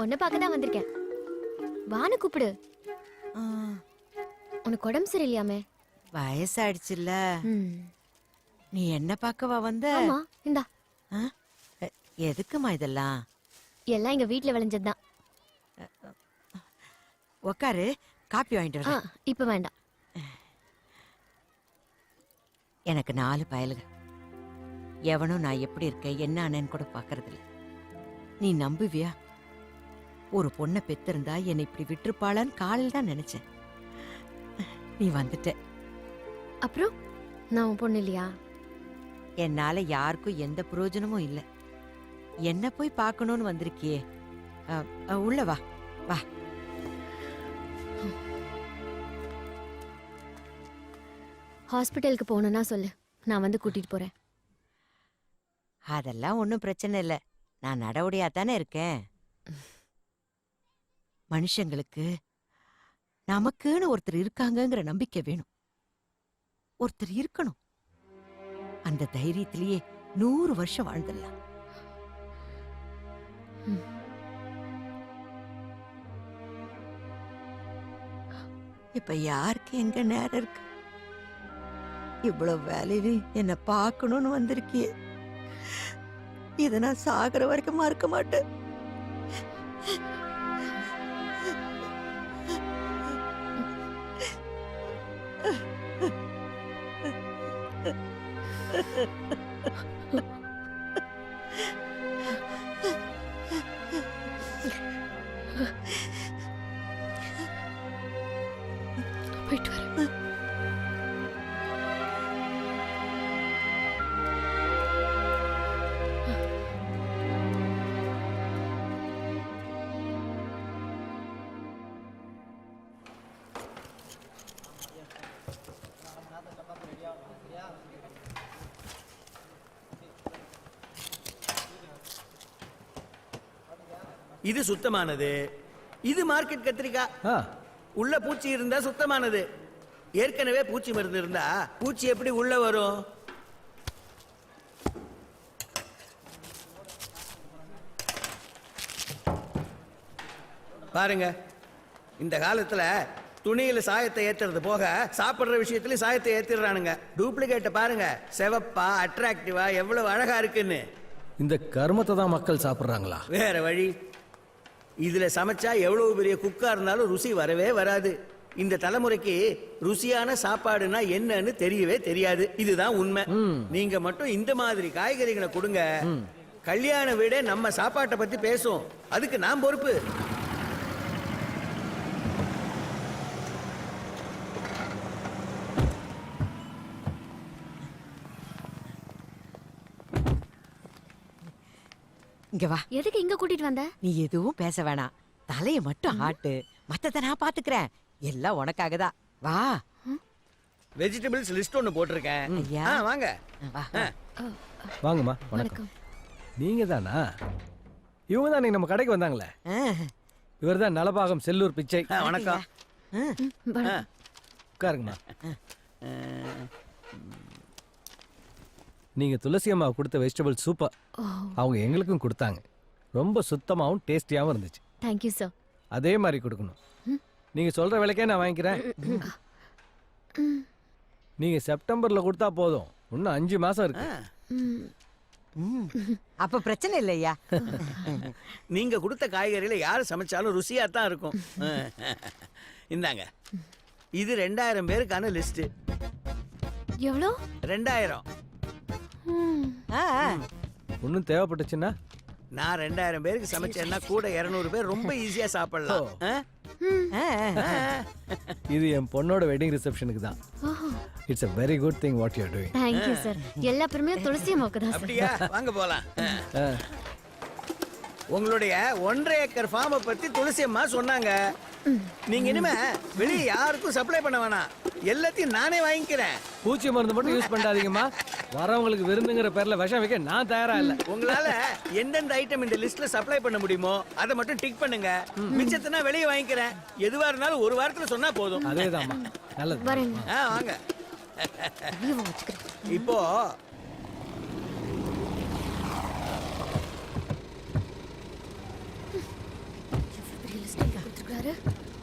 உன்னை பார்க்க தான் வந்திருக்கேன். வான்னு கூப்பிடு. உனக்கு உடம்பு சரியில்லையாமே? வயசாயிடுச்சுல்ல. நீ என்ன பார்க்கவா வந்த? ஆமா, இந்தா. எதுக்குமா இதெல்லாம்? எல்லாம் எங்க வீட்ல விளைஞ்சதுதான். உக்காரு, காப்பி வாங்கிட்டு வரேன். இப்ப வேண்டாம். எனக்கு 4 பயலுங்க. எவனும் நான் எப்படி இருக்கேன் என்ன ஆனேன்னு கூட பாக்குறதில்ல. நீ நம்புவியா? ஒரு பொண்ணை பெத்திருந்தா என்னை இப்படி விட்டுருப்பாளான்னு காலையில் தான் நினைச்சேன். நீ வந்துட்ட. அப்புறம் நான் உன் பொண்ணு இல்லையா? என்னால யாருக்கும் எந்த பிரயோஜனமும் இல்லை. என்ன போய் பார்க்கணும்னு வந்திருக்கியே. உள்ள வா வா. ஹாஸ்பிட்டலுக்கு போகணும்னா சொல்லு, நான் வந்து கூட்டிட்டு போறேன். அதெல்லாம் ஒன்றும் பிரச்சனை இல்லை. நான் நடவடியா தானே இருக்கேன். மனுஷங்களுக்கு நமக்குன்னு ஒருத்தர் இருக்காங்கங்கிற நம்பிக்கை வேணும். ஒருத்தர் இருக்கணும். அந்த தைரியத்திலேயே 100 வருஷம் வாழ்ந்துடலாம். இப்ப யாருக்கு எங்க நேரம் இருக்கு? இவ்வளவு வேலையிலும் என்ன பார்க்கணும்னு வந்திருக்கியே. இத நான் சாகர வரைக்கும் மறக்க மாட்டேன். போயிட்டு வரேன். இது சுத்தமானது. இது மார்க்கெட் கத்திரிக்காய். உள்ள பூச்சி இருந்தா சுத்தமானது. ஏற்கனவே பூச்சி மருந்து இருந்தா பூச்சி எப்படி உள்ள வரும்? பாருங்க, இந்த காலத்துல துணியில சாயத்தை ஏத்துறது போக சாப்பிடுற விஷயத்துலயும் சாயத்தை ஏத்திடுறானுங்க. டூப்ளிகேட்டை பாருங்க, செவப்பா அட்ராக்டிவா எவ்வளவு அழகா இருக்குன்னு. இந்த கர்மத்தை தான் மக்கள் சாப்பிடுறாங்களா? வேற வழி. இதுல சமைச்சா எவ்வளவு பெரிய குக்கா இருந்தாலும் ருசி வரவே வராது. இந்த தலைமுறைக்கு ருசியான சாப்பாடுனா என்னன்னு தெரியவே தெரியாது. இதுதான் உண்மை. நீங்க மட்டும் இந்த மாதிரி காய்கறிகளை கொடுங்க, கல்யாண வீடே நம்ம சாப்பாட்டை பத்தி பேசும். அதுக்கு நான் பொறுப்பு. இங்க வா. எதுக்கு இங்க கூட்டிட்டு வந்த? நீ எதுவும் பேச வேணாம், தலைய மட்டும் ஆட்டு, மத்தத நான் பாத்துக்கிறேன். எல்லாம் உனக்காக தான். வா. வெஜிடபிள்ஸ் லிஸ்ட் ஒன்னு போட்டிருக்கேன். ஐயா. வாங்க. வாங்கம்மா. வணக்கம். நீங்க தானா? இவங்க தான் நம்ம கடைக்கு வந்தாங்களே. இவர் தான் நலபாகம் செல்லூர் பிச்சை. வணக்கம். உட்காருங்கம்மா. நீங்க துளசி அம்மா கொடுத்த வெஜிடபிள் சூப்பர். அவங்க எங்களுக்கும் கொடுத்தாங்க. ரொம்ப சுத்தமாகவும் டேஸ்டியாகவும் இருந்துச்சு. Thank you sir. அதே மாதிரி கொடுக்கணும். நீங்க சொல்ற விலைக்கே நான் வாங்கிக்கிறேன். நீங்க செப்டம்பர்ல கொடுத்தா போதும். இன்னும் 5 மாசம் இருக்கு. அப்ப பிரச்சனை இல்லையா? நீங்க கொடுத்த காய்கறியில யாரு சமைச்சாலும் ருசியா தான் இருக்கும். இந்தாங்க, இது 2000 பேருக்கான லிஸ்ட். எவ்வளோ? 2000. ஒன்னும் தேவைப்பட்டுச்சுன்னா நான் 2000 பேருக்கு சமைச்சேன்னா கூட 200 பேர் ரொம்ப ஈஸியா சாப்பிடலாம். இது என் பொண்ணோட வெட்டிங் ரிசப்ஷனுக்கு தான். It's a very good thing what you are doing. Thank you sir. எல்லா பெருமையும் துளசி அம்மாவுக்கு தான் சார். அப்படியா? வாங்க போலாம். உங்களுடைய 1.5 ஏக்கர் ஃபார்மை பத்தி துளசி அம்மா சொன்னாங்க. நீங்க இனிமே வெளியே யாருக்கும் சப்ளை பண்ண வேணாம், எல்லாத்தையும் நானே வாங்கிக்கிறேன். பூச்சி மருந்து மட்டும் யூஸ் பண்ணாதீங்கம்மா. வரவங்களுக்கு விருந்துங்கிற பேர்ல விஷம் வைக்க நான் தயாரா இல்ல. உங்களால எந்தெந்த ஐட்டம் இந்த லிஸ்ட்ல சப்ளை பண்ண முடியுமோ அதை மட்டும் டிக் பண்ணுங்க. மிச்சத்தை நான் வெளியே வாங்கிக்கிறேன். எதுவா இருந்தாலும் ஒரு வாரத்துல சொன்னா போதும். அதேதாம்மா. நல்லது. வாங்க. இப்போ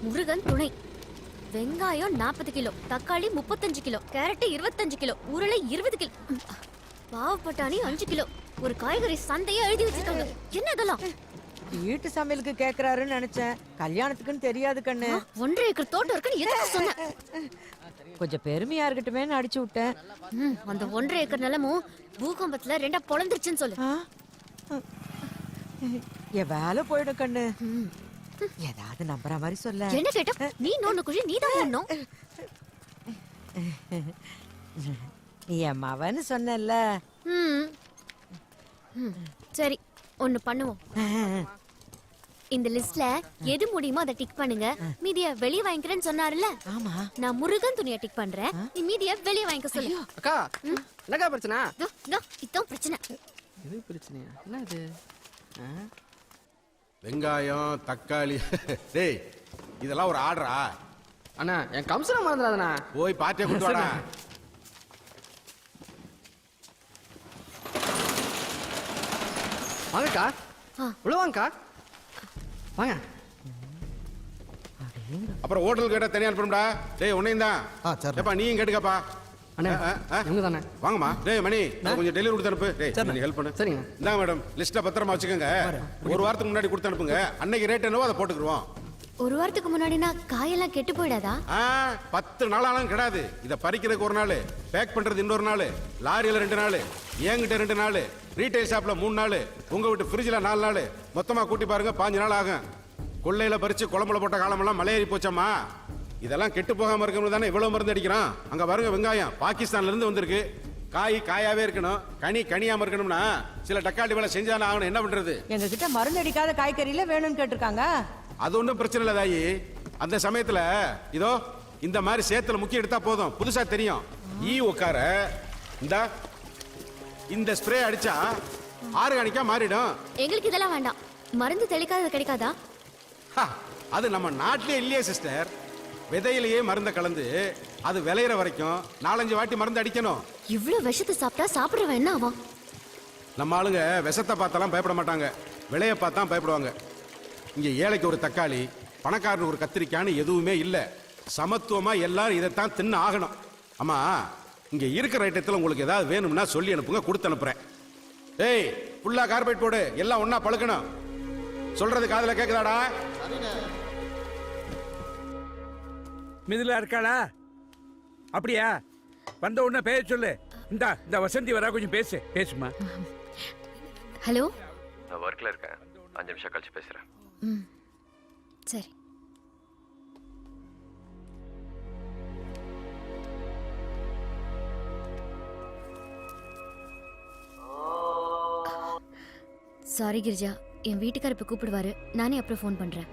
முருகன் துணை. வெங்காயம் 40 கிலோ, தக்காளி 35 கிலோ, கேரட் 25 கிலோ, உருளை 20 கிலோ, பாவப்பட்டாணி 5 கிலோ. ஒரு காய்கறி சந்தையை எழுதி வச்சிருக்காங்க. என்ன இதெல்லாம்? வீட்டு சமையலுக்கு கேக்குறாருன்னு நினைச்சேன். கல்யாணத்துக்குன்னு தெரியாது கண்ணு. 1.5 ஏக்கர் தோட்டம் இருக்குன்னு எதுக்கு சொன்ன? கொஞ்சம் பெருமையா இருக்கட்டுமேன்னு அடிச்சு விட்டேன். அந்த 1.5 ஏக்கர் நிலமும் பூகம்பத்துல 2 பொழந்துருச்சுன்னு சொல்லு. என் வேலை போயிடும் கண்ணு. ஏதாவது நம்புற மாதிரி சொல்ல. என்ன கேட்ட? நீ நோண்டு குழி நீதான் ஓடணும். நீ என் மவன்னு சொன்னல. சரி, ஒன்னு பண்ணுவோம். இந்த லிஸ்ட்ல எது முடியுமோ அதை டிக் பண்ணுங்க. மீதிய வெளிய வாங்கிக்கிறேன்னு சொன்னாருல்ல? ஆமா. நான் முருகன் துணியை டிக் பண்றேன். நீ மீதிய வெளிய வாங்கிக்க சொல்லு. அக்கா, என்னக்கா பிரச்சனை? இதான் பிரச்சனை. இது பிரச்சனையா? என்ன இது? வெங்காயம், தக்காளி. டேய், இதெல்லாம் ஒரு ஆர்டரா? அண்ணா, என் கம்சனை மறந்துடாதண்ணா. போய் பார்ட்டியை கொண்டு வாடா. வாங்கக்கா. உள்ள வாங்கக்கா. வாங்க. அப்புறம் ஹோட்டல் கேட்டா தனியா அனுப்பணும்டா. டேய், உன்னையும் தான். ஏப்பா நீயும் கேட்டுக்கப்பா. அண்ணே, இவங்க தானே. வாங்கம்மா. டேய் மணி, கொஞ்சம் டெலிவரி கொடுத்து அனுப்பு. டேய், நீ ஹெல்ப் பண்ணு. சரிங்க. இந்தாங்க மேடம், லிஸ்ட்டை பத்திரமா வச்சுக்கோங்க. ஒரு வாரத்துக்கு முன்னாடி கொடுத்து அனுப்புங்க. அன்னைக்கு ரேட் என்னவோ அதை போட்டுக்குருவோம். ஒரு வாரத்துக்கு முன்னாடினா காயெல்லாம் கெட்டு போயிடாதா? 10 நாளாலும் கிடையாது. இதை பறிக்கிறதுக்கு ஒரு நாள், பேக் பண்றது இன்னொரு நாள், லாரியில 2 நாள், என்கிட்ட 2 நாள், ரீட்டைல் ஷாப்ல 3 நாள், உங்க வீட்டு ஃப்ரிட்ஜில் 4 நாள், மொத்தமா கூட்டி பாருங்க 5 நாள் ஆகும். கொள்ளையில பறிச்சு குழம்புல போட்ட காலமெல்லாம் மலையேறி போச்சம்மா. இதெல்லாம் கெட்டு போகாம இருக்கணும் தானே இவ்வளவு மருந்து அடிக்கிறோம். அங்க பாருங்க, வெங்காயம் பாகிஸ்தான்ல இருந்து வந்திருக்கு. காய் காயாவே இருக்கணும், கனி கனியாம இருக்கணும்னா சில தக்காளி வேலை செஞ்சாலும் ஆகணும். என்ன பண்றது? எங்க கிட்ட மருந்து அடிக்காத காய்கறியில வேணும்னு கேட்டிருக்காங்க. அது ஒன்றும் பிரச்சனை இல்லை தாயி. அந்த சமயத்துல இதோ இந்த மாதிரி சேத்துல முக்கிய எடுத்தா போதும், புதுசா தெரியும். உட்கார இந்த ஸ்ப்ரே அடிச்சா ஆர்கானிக்கா மாறிடும். எங்களுக்கு இதெல்லாம் வேண்டாம். மருந்து தெளிக்காதது கிடைக்காதா? அது நம்ம நாட்டிலே இல்லையே சிஸ்டர். விதையிலேயே மருந்த கலந்து அது விளையிற வரைக்கும் 4-5 வாட்டி மருந்து அடிக்கணும். இவ்வளவு விஷத்தை சாப்பிட்டா சாப்பிடுறவன் என்ன ஆகும்? நம்ம ஆளுங்க விஷத்தை பார்த்தாலாம் பயப்பட மாட்டாங்க, விலைய பார்த்தா பயப்படுவாங்க. இங்க ஏழைக்கு ஒரு தக்காளி, பணக்காரனுக்கு ஒரு கத்திரிக்கான்னு எதுவுமே இல்லை. சமத்துவமா எல்லாரும் இதைத்தான் தின்னு ஆகணும். ஆமா, இங்க இருக்கிற ஐட்டத்தில் உங்களுக்கு ஏதாவது வேணும்னா சொல்லி அனுப்புங்க, கொடுத்து அனுப்புறேன். ஏய், ஃபுல்லா கார்பேட் போடு, எல்லாம் ஒன்னா பழுக்கணும். சொல்றது காதுல கேக்குதாடா? மிதிலா இருக்காளா? அப்படியா? வந்த உடனே பேச சொல்லு. இந்த வசந்தி வரா, கொஞ்சம் பேசுமா. ஹலோ, நான் ஒர்க்கில் இருக்கேன், 5 நிமிஷம் கழிச்சு பேசுகிறேன். ம் சரி. சாரி கிரிஜா, என் வீட்டுக்கார இப்போ கூப்பிடுவாரு, நானே அப்புறம் ஃபோன் பண்ணுறேன்.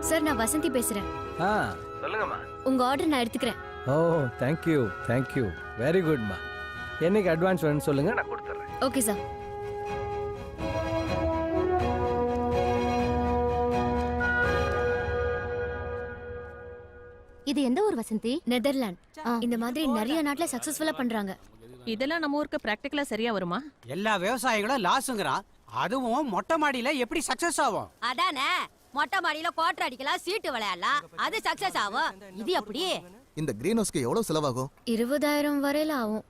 சார், நான் வசந்தி பேசுறேன். சொல்லுங்கம்மா. உங்க ஆர்டர் நான் எடுத்துக்கிறேன். ஓ தேங்க்யூ வெரி குட்மா. என்னைக்கு அட்வான்ஸ் வேணும்னு சொல்லுங்க, நான் கொடுத்துட்றேன். Okay sir. இது எந்த ஊர் வசந்தி? நெதர்லாந்து. இந்த மாதிரி நிறைய நாட்டுல சக்சஸ்ஃபுல்லா பண்றாங்க. இதெல்லாம் நம்ம ஊருக்கு பிராக்டிகலா சரியா வருமா? எல்லா விவசாயிகளும் லாஸுங்கிறான், அதுவும் மொட்டை மாடியில எப்படி சக்சஸ் ஆகும்? அதானே, மொட்டை மாடியில கோட்டர் அடிக்கலாம், சீட்டு விளையாடலாம், அது சக்சஸ் ஆகும். இது அப்படி இந்த கிரீன் ஹவுஸ்க்கு எவ்வளவு செலவாகும்? 20,000 வரையில ஆகும்.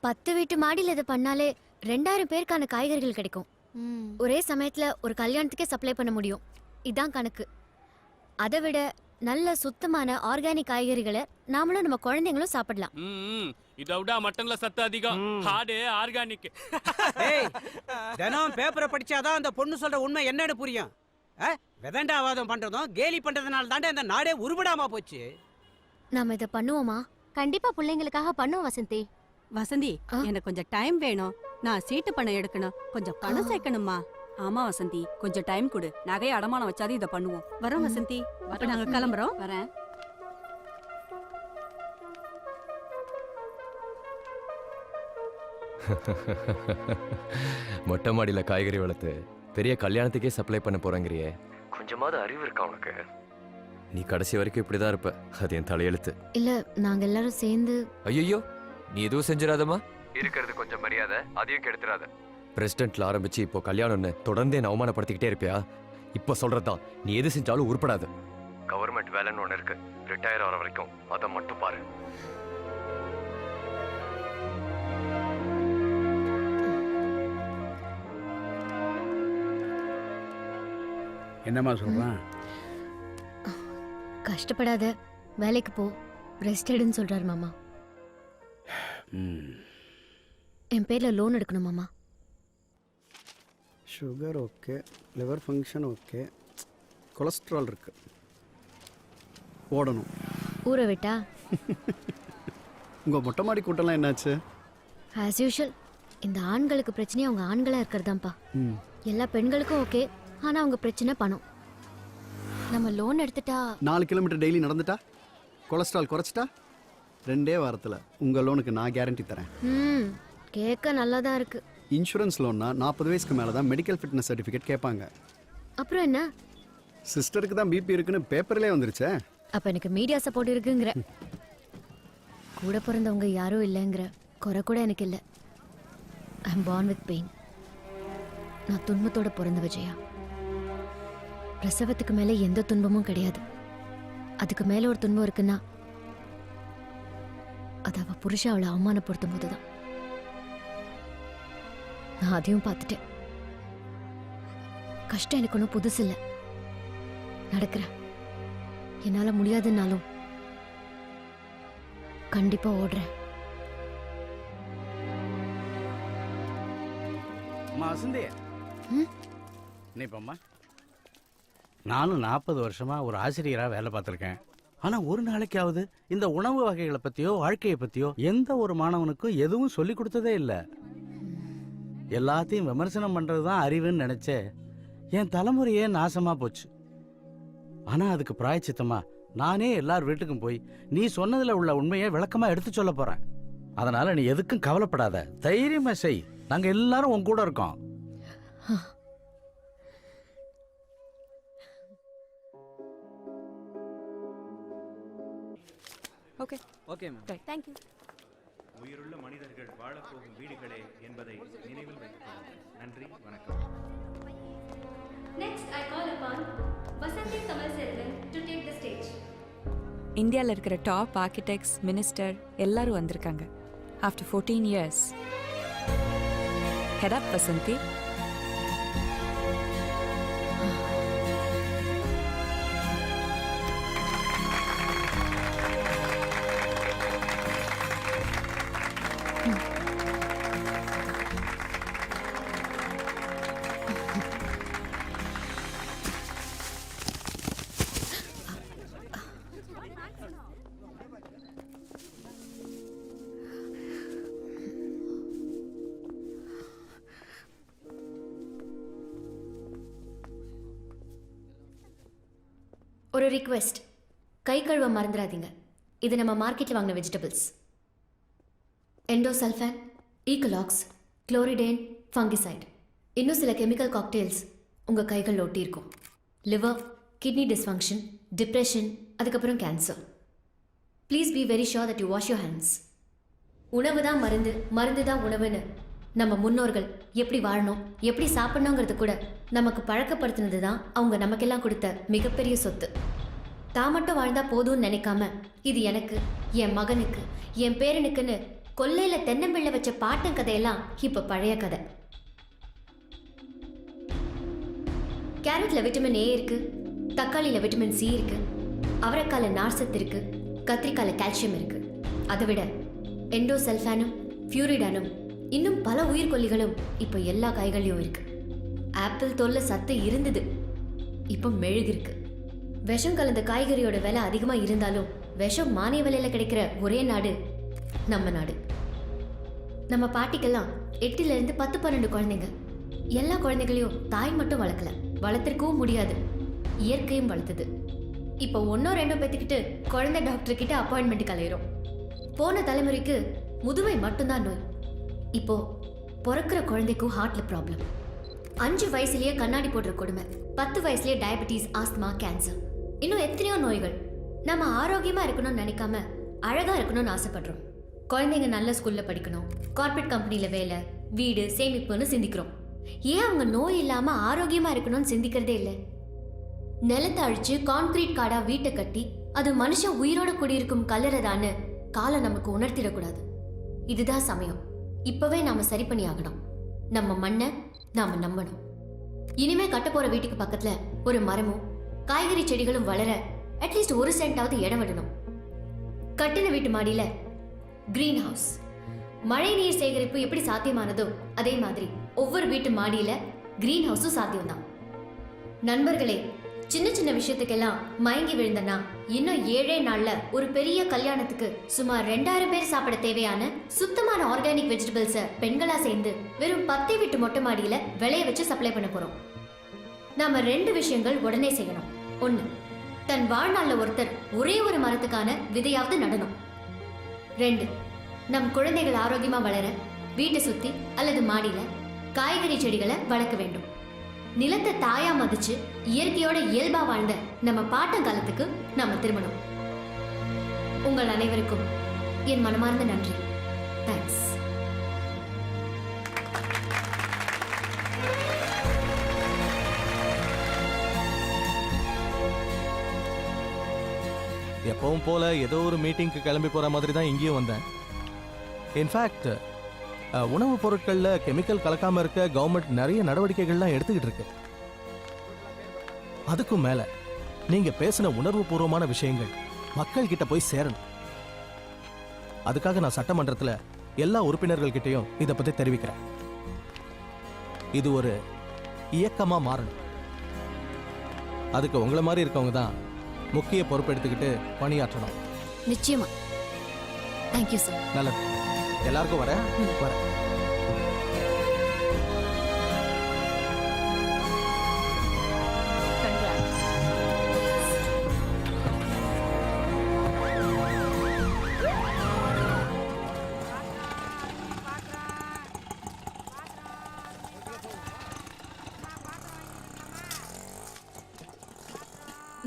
10 வீட்டு மாடியில இதை பண்ணாலே 2000 பேருக்கான காய்கறிகள் கிடைக்கும். ஒரே சமயத்துல ஒரு கல்யாணத்துக்கே சப்ளை பண்ண முடியும். இதான் கணக்கு. அதை விட நல்ல சுத்தமான ஆர்கானிக் காய்கறிகளை நாமளும் நம்ம குழந்தைங்களும் சாப்பிடலாம். இதை விட மட்டன்ல சத்து அதிகம், ஹார்டு ஆர்கானிக். தினம் பேப்பரை படிச்சாதான் அந்த பொண்ணு சொல்ற உண்மை என்னன்னு புரியும். விதண்டாவாதம் பண்றதும் கேலி பண்றதுனால தாண்டே இந்த நாடே உருப்படாம போச்சு. நாம இதை பண்ணுவோமா? கண்டிப்பா பிள்ளைங்களுக்காக பண்ணுவோம் வசந்தி. வசந்தி, எனக்கு கொஞ்சம் டைம் வேணும். நான் சீட்டு பணம் எடுக்கணும், கொஞ்சம் பணம் சேர்க்கணுமா? ஆமா வசந்தி, கொஞ்சம் டைம் கொடு. நகையை அடமானம் வச்சாது இதை பண்ணுவோம். வரோம் வசந்தி. அப்ப நாங்க கிளம்புறோம். வரேன். மொட்டை மாடியில் காய்கறி வளர்த்து பெரிய கல்யாணத்துக்கே சப்ளை பண்ண போறேங்கிறியே, கொஞ்சமாவது அறிவு இருக்கா உனக்கு? நீ கடைசி வரைக்கும் இப்படிதான் இருப்ப, அது என் தலையெழுத்து. இல்ல, நாங்க எல்லாரும் சேர்ந்து. ஐயோ, நீ எதுவும் செஞ்சிடாதமா. இருக்கிறது கொஞ்சம் மரியாதை, அதையும் கெடுத்துறாத. பிரசிடென்ட்ல ஆரம்பிச்சு இப்போ கல்யாணம்னு தொடர்ந்து என்ன அவமானப்படுத்திக்கிட்டே இருப்பியா? இப்போ சொல்றதுதான், நீ எது செஞ்சாலும் உருப்படாது. கவர்மெண்ட் வேலைன்னு ஒன்று இருக்கு, ரிட்டையர் ஆகிற வரைக்கும் அதை மட்டும் பாரு. என்னம்மா சொல்றான்? கஷ்டப்படாத, வேலைக்கு போ, ரெஸ்ட் எடுன்னு சொல்றாரு மாமா. என் பேர்ல லோன் எடுக்கணும் மாமா. Sugar okay, liver function okay, cholesterol இருக்கு, ஓடணும். ஊரை விட்டா? உங்கள் மொட்டை மாடி கூட்டம்லாம் என்னாச்சு? As usual. இந்த ஆண்களுக்கு பிரச்சனையே அவங்க ஆண்களாக இருக்கிறதாம்ப்பா. எல்லா பெண்களுக்கும் ஓகே, ஆனால் அவங்க பிரச்சனை பணம். நம்ம லோன் எடுத்துட்டா 4 கிலோமீட்டர் டெய்லி நடந்துட்டா, கொலஸ்ட்ரால் குறைச்சிட்டா, 2 வாரத்தில் உங்கள் லோனுக்கு நான் கேரண்டி தரேன். கேட்க நல்லா தான் இருக்கு. இன்சூரன்ஸ் லோன்னா 40 வயசுக்கு மேலே தான் மெடிக்கல் ஃபிட்னஸ் சர்டிஃபிகேட் கேட்பாங்க. அப்புறம் என்ன? சிஸ்டருக்கு தான் பிபி இருக்குன்னு பேப்பர்லேயே வந்துருச்சே. அப்போ எனக்கு மீடியா சப்போர்ட் இருக்குங்கிற. கூட பிறந்தவங்க யாரும் இல்லைங்கிற குறை கூட எனக்கு இல்லை. I am born with pain. நான் துன்பத்தோட பிறந்த விஜயா. பிரசவத்துக்கு மேலே எந்த துன்பமும் கிடையாது. அதுக்கு மேலே ஒரு துன்பம் இருக்குன்னா அது அவ புருஷன் அவளை அவமானப்படுத்தும் போதுதான். நான் அதையும் பார்த்துட்டேன். கஷ்டம் எனக்கு ஒன்றும் புதுசு இல்லை. நடக்கிறேன். என்னால் முடியாதுன்னாலும் கண்டிப்பா ஓடுறேன். வசந்தி, நீப்பம்மா, நானும் 40 வருஷமா ஒரு ஆசிரியராக வேலை பார்த்துருக்கேன். ஆனால் ஒரு நாளைக்காவது இந்த உணவு வகைகளை பற்றியோ வாழ்க்கையை பற்றியோ எந்த ஒரு மாணவனுக்கும் எதுவும் சொல்லி கொடுத்ததே இல்லை. எல்லாத்தையும் விமர்சனம் பண்ணுறது தான் அறிவுன்னு நினச்சே என் தலைமுறையே நாசமாக போச்சு. ஆனால் அதுக்கு பிராயச்சித்தமாக நானே எல்லார் வீட்டுக்கும் போய் நீ சொன்னதுல உள்ள உண்மையை விளக்கமா எடுத்து சொல்ல போறேன். அதனால நீ எதுக்கும் கவலைப்படாத, தைரியமா செய். நாங்க எல்லாரும் உன் கூட இருக்கோம். Okay okay ma'am. Thank you. உயிருள்ள மனிதர்கள் வாழப்போகும் வீடுகளே என்பதை நினைவில் வைத்துக் கொள்ளுங்கள். நன்றி, வணக்கம். Next I call upon Vasanthi Tamalselvan to take the stage. இந்தியாவில் இருக்கிற டாப் ஆர்கிடெக்ட்ஸ், மினிஸ்டர் எல்லாரும் வந்திருக்காங்க. After 14 years. Head up, Vasanthi. ஒரு ரிக்வெஸ்ட், கை கழுவ மறந்துடாதீங்க. இது நம்ம மார்க்கெட்டில் வாங்கின வெஜிடபிள்ஸ். எண்டோசல்ஃபான், ஈக்கலாக்ஸ், குளோரிடேன், ஃபங்கிசைட், இன்னும் சில கெமிக்கல் காக்டெயில்ஸ் உங்கள் கைகளில் ஒட்டியிருக்கும். லிவர், கிட்னி டிஸ்ஃபங்க்ஷன், டிப்ரெஷன், அதுக்கப்புறம் cancer. Please be very sure that you wash your hands. உணவு தான் மருந்து, மருந்து தான் உணவுன்னு நம்ம முன்னோர்கள் எப்படி வாழணும், எப்படி சாப்பிடணுங்கிறது கூட நமக்கு பழக்கப்படுத்தினது தான் அவங்க நமக்கெல்லாம் கொடுத்த மிகப்பெரிய சொத்து. தான் மட்டும் வாழ்ந்தா போதும்னு நினைக்காம, இது எனக்கு, என் மகனுக்கு, என் பேரனுக்குன்னு கொல்லையில தென்னம்பிள்ளை வச்ச பாட்டன் கதையெல்லாம் இப்ப பழைய கதை. கேரட்ல விட்டமின் ஏ இருக்கு, தக்காளியில விட்டமின் சி இருக்கு, அவரைக்கால நார்சத்து இருக்கு, கத்திரிக்கால கால்சியம் இருக்கு. அதை விட எண்டோசல்ஃபானும் ஃபியூரிடானும் இன்னும் பல உயிர்கொல்லிகளும் இப்போ எல்லா காய்களையும் இருக்கு. ஆப்பிள் தோல்ல சத்து இருந்தது, இப்போ மெழுகு இருக்கு. விஷம் கலந்த காய்கறியோட விலை அதிகமா இருந்தாலும் விஷம் மானிய விலையில கிடைக்கிற ஒரே நாடு நம்ம நாடு. நம்ம பாட்டிக்கெல்லாம் 8 இருந்து 10-12 குழந்தைங்க. எல்லா குழந்தைகளையும் தாய் மட்டும் வளர்க்கல, வளர்த்திருக்கவும் முடியாது, இயற்கையும் வளர்த்தது. இப்போ 1-2 பேத்துக்கிட்டு குழந்தை டாக்டர் கிட்ட அப்பாயின்மெண்ட் கலையிறோம். போன தலைமுறைக்கு முதுமை மட்டும்தான் நோய். இப்போ பிறக்கிற குழந்தைக்கும் ஹார்ட்ல ப்ராப்ளம். 5 வயசுலயே கண்ணாடி போடுற கொடுமை, 10 வயசுலயே டயபெட்டிஸ், ஆஸ்துமா, கேன்சர், இன்னும் எத்தனையோ நோய்கள். நம்ம ஆரோக்கியமா இருக்கணும்னு நினைக்காம அழகா இருக்கணும்னு ஆசைப்படுறோம். குழந்தைங்க நல்ல ஸ்கூல்ல படிக்கணும், கார்பரேட் கம்பெனில வேலை, வீடு, சேமிப்புன்னு சிந்திக்கிறோம். ஏன் அவங்க நோய் இல்லாம ஆரோக்கியமா இருக்கணும்னு சிந்திக்கிறதே இல்லை? நிலத்தை அழிச்சு கான்கிரீட் காடா வீட்டை கட்டி அது மனுஷன் உயிரோட குடியிருக்கும் கல்லறைதான்னு காலம் நமக்கு உணர்த்திடக்கூடாது. இதுதான் சமயம். இப்பவே நாம சரி பண்ணி ஆகணும். நம்ம மண்ணை நாம நம்பணும். இனிமே கட்ட போற வீட்டுக்கு பக்கத்துல ஒரு மரமும் காய்கறி செடிகளும் வளர அட்லீஸ்ட் 1 சென்டாவது இடம் விடணும். கட்டின வீட்டு மாடியில கிரீன் ஹவுஸ், மழை நீர் சேகரிப்பு எப்படி சாத்தியமானதோ அதே மாதிரி ஒவ்வொரு வீட்டு மாடியில கிரீன் ஹவுஸும் சாத்தியம்தான். நண்பர்களே, சின்ன சின்ன விஷயத்துக்கெல்லாம் மயங்கி விழுந்தனா இன்னும் 7 நாள்ல ஒரு பெரிய கல்யாணத்துக்கு சுமார் 2000 பேர் சாப்பிட தேவையான சுத்தமான ஆர்கானிக் வெஜிடபிள்ஸை பெண்களா சேர்ந்து வெறும் 10 வீட்டு மொட்டை மாடியில விளைய வச்சு சப்ளை பண்ண போறோம். நாம 2 விஷயங்கள் உடனே செய்யணும். 1, தன் வாழ்நாள்ல ஒருத்தர் ஒரே ஒரு மரத்துக்கான விதையாவது நடணும். 2, நம் குழந்தைகள் ஆரோக்கியமா வளர வீட்டை சுத்தி அல்லது மாடியில காய்கறி செடிகளை வளர்க்க வேண்டும். நிலத்தை தாயா மதிச்சு இயற்கையோட இயல்பா வாழ்ந்த நம்ம பாட்டங்காலத்துக்கு நாம திரும்பணும். உங்கள் அனைவருக்கும் என் மனமார்ந்த நன்றி. தேங்க்ஸ். எப்பவும் போல ஏதோ ஒரு மீட்டிங்க்கு கிளம்பி போற மாதிரி தான் இங்கேயும் வந்தேன். இன்ஃபேக்ட் உணவுப் பொருட்கள்ல கெமிக்கல் கலக்காம இருக்க கவர்மெண்ட் நிறைய நடவடிக்கைகள்லாம் எடுத்துக்கிட்டு இருக்கு. அதுக்கும் மேல நீங்க பேசின உணர்வு பூர்வமான விஷயங்கள் மக்கள் கிட்ட போய் சேரணும். அதுக்காக நான் சட்டமன்றத்துல எல்லா உறுப்பினர்கள் கிட்டையும் இதை பத்தி தெரிவிக்கிறேன். இது ஒரு இயக்கமா மாறணும். அதுக்கு உங்களை மாதிரி இருக்கவங்க தான் முக்கிய பொறுப்பெடுத்துக்கிட்டு பணியாற்றணும். நிச்சயமா. Thank you sir. நல்லது. எல்லாருக்கும் வரேன்.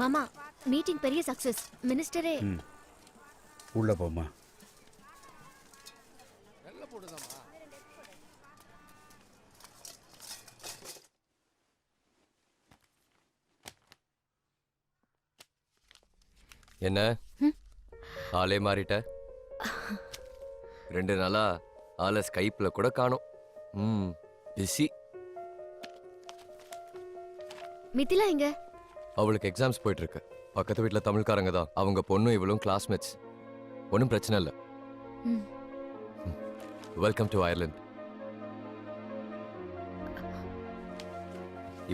மாமா மீட்டிங் பெரிய சக்சஸ். மினிஸ்டரே உள்ள போமா. என்ன ஆளே மாறிட்ட? 2 நாளா ஆளை ஸ்கைப்ல கூட காணோம். பிஸி. மிதிலா எங்க? அவளுக்கு எக்ஸாம்ஸ் போயிட்டு இருக்கு. பக்கத்து வீட்டில் தமிழ்காரங்க தான். அவங்க பொண்ணும் இவளும் கிளாஸ்மேட்ஸ். ஒன்றும் பிரச்சனை இல்லை. Welcome to Ireland.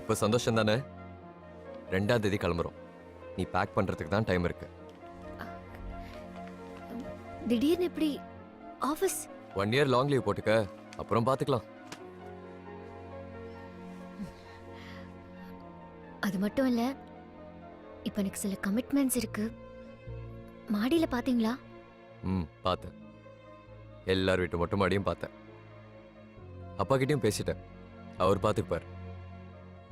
இப்போ சந்தோஷம் தானே? 2ஆம் தேதி கிளம்புறோம். நீ பேக் பண்றதுக்கு தான் டைம் இருக்கு. திடீர்னு எப்படி ஆபீஸ்? 1 இயர் லாங் லீவ் போட்டுக்க, அப்புறம் பார்த்துக்கலாம். அது மட்டும் இல்ல, இப்போ எனக்கு சில கமிட்மெண்ட்ஸ் இருக்கு. மாடியில பாத்தீங்களா? பார்த்தேன். எல்லார் வீட்டு மொட்டை மாடியும் பார்த்தேன். அப்பா கிட்டயும் பேசிட்டேன். அவர் பார்த்துப்பார்.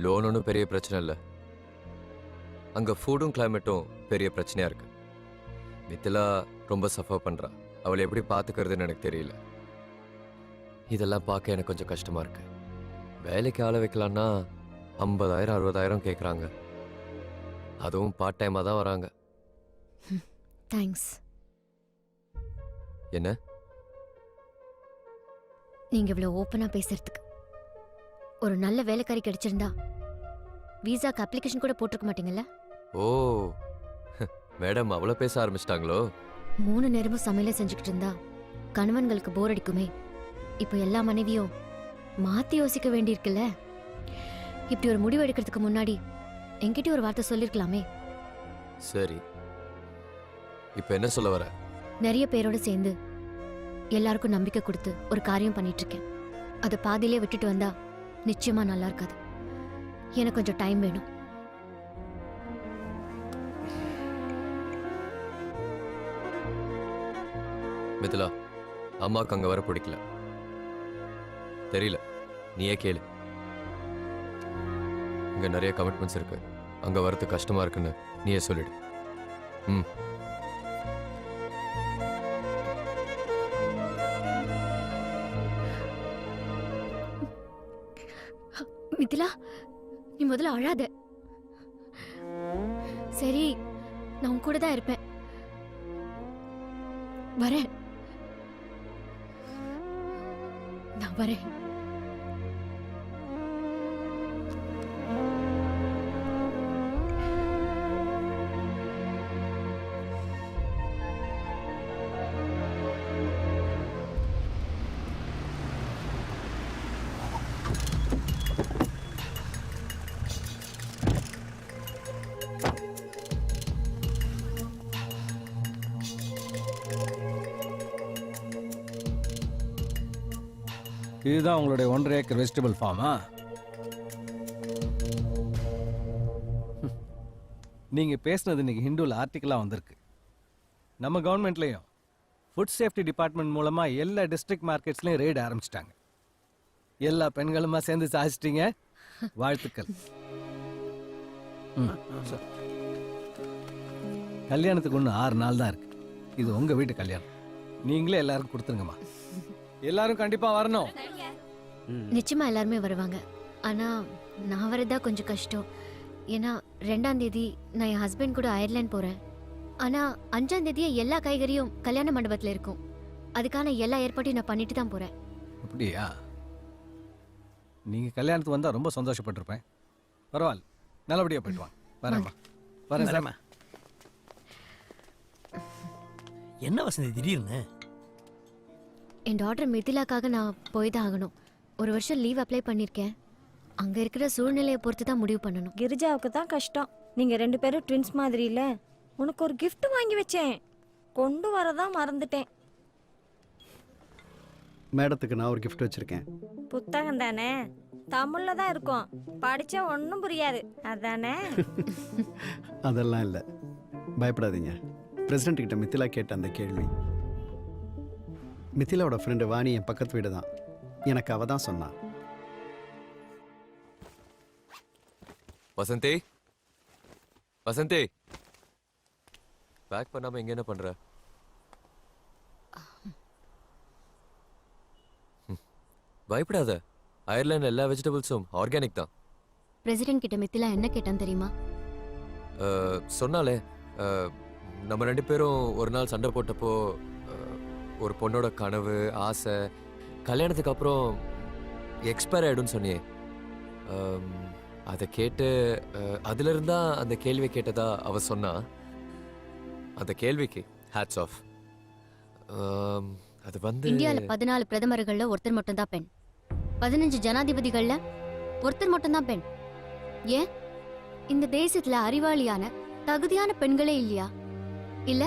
லோன் ஒன்றும் பெரிய பிரச்சனை இல்லை. அங்கே ஃபுட்டும் கிளைமேட்டும் பெரிய பிரச்சனையாக இருக்கு. மித்திலா ரொம்ப சஃபர் பண்ணுறா. அவளை எப்படி பார்த்துக்கிறதுன்னு எனக்கு தெரியல. இதெல்லாம் பார்க்க எனக்கு கொஞ்சம் கஷ்டமாக இருக்கு. வேலைக்கு ஆள வைக்கலான்னா 50,000 60,000 கேட்குறாங்க. அதுவும் பார்ட் டைமாக தான் வராங்க. தேங்க்ஸ். என்ன? நீங்க இவ்வளவு ஓப்பனா பேசுறதுக்கு. ஒரு நல்ல வேலைக்காரி கிடைச்சிருந்தா விசாக்கு அப்ளிகேஷன் கூட போட்டிருக்க மாட்டீங்கல்ல? ஓ, மேடம் அவ்வளோ பேச ஆரம்பிச்சிட்டாங்களோ? 3 நேரமும் சமையல செஞ்சுக்கிட்டு இருந்தா கணவன்களுக்கு போர் அடிக்குமே. இப்போ எல்லா மனைவியும் மாத்தி யோசிக்க வேண்டியிருக்குல்ல. இப்படி ஒரு முடிவு எடுக்கிறதுக்கு முன்னாடி என்கிட்ட ஒரு வார்த்தை சொல்லிருக்கலாமே. சரி, இப்போ என்ன சொல்ல வர? நிறைய பேரோட சேர்ந்து எல்லாருக்கும் நம்பிக்கை கொடுத்து ஒரு காரியம் பண்ணிட்டு இருக்கேன். அதை பாதியிலே விட்டுட்டு வந்தா நிச்சயமா நல்லா இருக்காது. எனக்கு கொஞ்சம் டைம் வேணும். மிதிலா, அம்மாவுக்கு அங்கே வர பிடிக்கல. தெரியல, நீயே கேளு. இங்கே நிறைய கமிட்மெண்ட்ஸ் இருக்கு. அங்கே வரது கஷ்டமா இருக்குன்னு நீயே சொல்லிடு. மிதிலா, நீ முதல்ல அழாத. சரி, நான் உன் கூட தான் இருப்பேன். வரேன், நான் வரேன். இதுதான் உங்களுடைய 1.5 ஏக்கர் வெஜிடபிள் ஃபார்மா? நீங்க பேசுனது இன்னைக்கு ஹிந்துல ஆர்டிக்கலா வந்திருக்கு. நம்ம கவர்மெண்ட்லயும் ஃபுட் சேஃப்டி டிபார்ட்மெண்ட் மூலமா எல்லா டிஸ்ட்ரிக்ட் மார்க்கெட்ஸ்லயும் ரெய்டு ஆரம்பிச்சிட்டாங்க. எல்லா பெண்களுமா சேர்ந்து சாதிச்சிட்டீங்க. வாழ்த்துக்கள். கல்யாணத்துக்கு ஒன்று 6 நாள் தான் இருக்கு. இது உங்க வீட்டு கல்யாணம். நீங்களே எல்லாருக்கும் கொடுத்துருங்கம்மா. எல்லாரும் கண்டிப்பா வரணும். நிச்சயமா எல்லாருமே வருவாங்க. ஆனா நான் வரதா கொஞ்சம் கஷ்டம். ஏன்னா 2ஆம் தேதி நான் என் ஹஸ்பண்ட் கூட அயர்லாந்து போறேன். ஆனா 5ஆம் தேதியே எல்லா காய்கறியும் கல்யாண மண்டபத்துல இருக்கும். அதுக்கான எல்லா ஏற்பாட்டையும் நான் பண்ணிட்டு தான் போறேன். அப்படியா? நீங்க கல்யாணத்துக்கு வந்தா ரொம்ப சந்தோஷப்பட்டிருப்பேன். பரவாயில்ல, நல்லபடியா போயிட்டு வாங்க. வரேம்மா. வரேன் சார். என்ன வசந்தி திடீர்னு? என் டாக்டர் மிதிலாக்காக நான் போய் தான் ஆகணும். 1 வருஷம் லீவ் அப்ளை பண்ணியிருக்கேன். அங்கே இருக்கிற சூழ்நிலையை பொறுத்து தான் முடிவு பண்ணணும். கிரிஜாவுக்கு தான் கஷ்டம். நீங்கள் 2 பேரும் ட்வின்ஸ் மாதிரி இல்லை. உனக்கு ஒரு கிஃப்ட் வாங்கி வச்சேன், கொண்டு வரதான் மறந்துட்டேன். மேடத்துக்கு நான் ஒரு கிஃப்ட் வச்சுருக்கேன். புத்தகம் தானே? தமிழில் தான் இருக்கும். படித்தா ஒன்றும் புரியாது அதானே? அதெல்லாம் இல்லை, பயப்படாதீங்க. பிரசிடென்ட் கிட்ட மித்திலா கேட்ட அந்த கேள்வி. மித்திலாவோட ஃப்ரெண்டு வாணி என் பக்கத்து வீடு தான். எனக்கு அவ தான் சொன்னான். வசந்தி, வசந்தி பேக் பண்ணாம எங்க என்ன பண்ற? பயப்படாத, அயர்லாந்து எல்லா வெஜிடபிள்ஸும் ஆர்கானிக் தான். பிரசிடென்ட் கிட்ட மித்திலா என்ன கேட்டான் தெரியுமா? சொன்னாலே நம்ம 2 பேரும் ஒரு நாள் சண்டை போட்டப்போ ஒரு பொண்ணோட கனவு ஆசை கல்யாணத்துக்கு அப்புறம் எக்ஸ்பயர் ஆயிடும்னு சொன்னியே, அதை கேட்டு அதுல இருந்தா அந்த கேள்வி கேட்டதா அவ சொன்னா. அந்த கேள்விக்கு ஹேட்ஸ் ஆஃப். அது வந்து இந்தியால 14 பிரதமர்கள்ல ஒருத்தர் மட்டும் தான் பெண், 15 ஜனாதிபதிகள்ல ஒருத்தர் மட்டும் தான் பெண். ஏன் இந்த தேசத்துல அறிவாளியான தகுதியான பெண்களே இல்லையா? இல்ல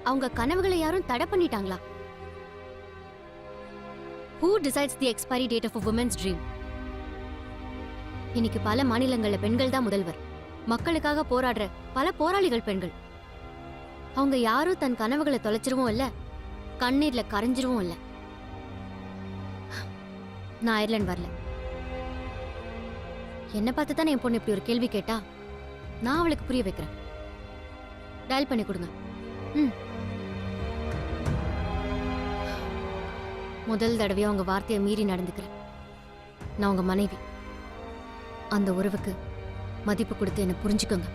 அவங்க கனவுகளை யாரும் தடை பண்ணிட்டாங்களா? Who decides the expiry date of a woman's dream? இன்னைக்கு பல மாநிலங்கள்ல பெண்கள் தான் முதல்வர். மக்களுக்காக போராடுற பல போராளிகள் பெண்கள். அவங்க யாரும் தன் கனவுகளை தொலைச்சிருவும் இல்ல, கண்ணீர்ல கரைஞ்சிருவும் இல்ல. நான் அயர்லாந்து வரல. என்ன பார்த்து தானே என் பொண்ணு இப்படி ஒரு கேள்வி கேட்டா? நான் அவளுக்கு புரிய வைக்கிறேன். டயல் பண்ணி கொடுங்க. முதல் தடவையா உங்க வார்த்தையை மீறி நடந்துக்கிறேன். நான் உங்க மனைவி. அந்த உறவுக்கு மதிப்பு கொடுத்து என்ன புரிஞ்சுக்கோங்க.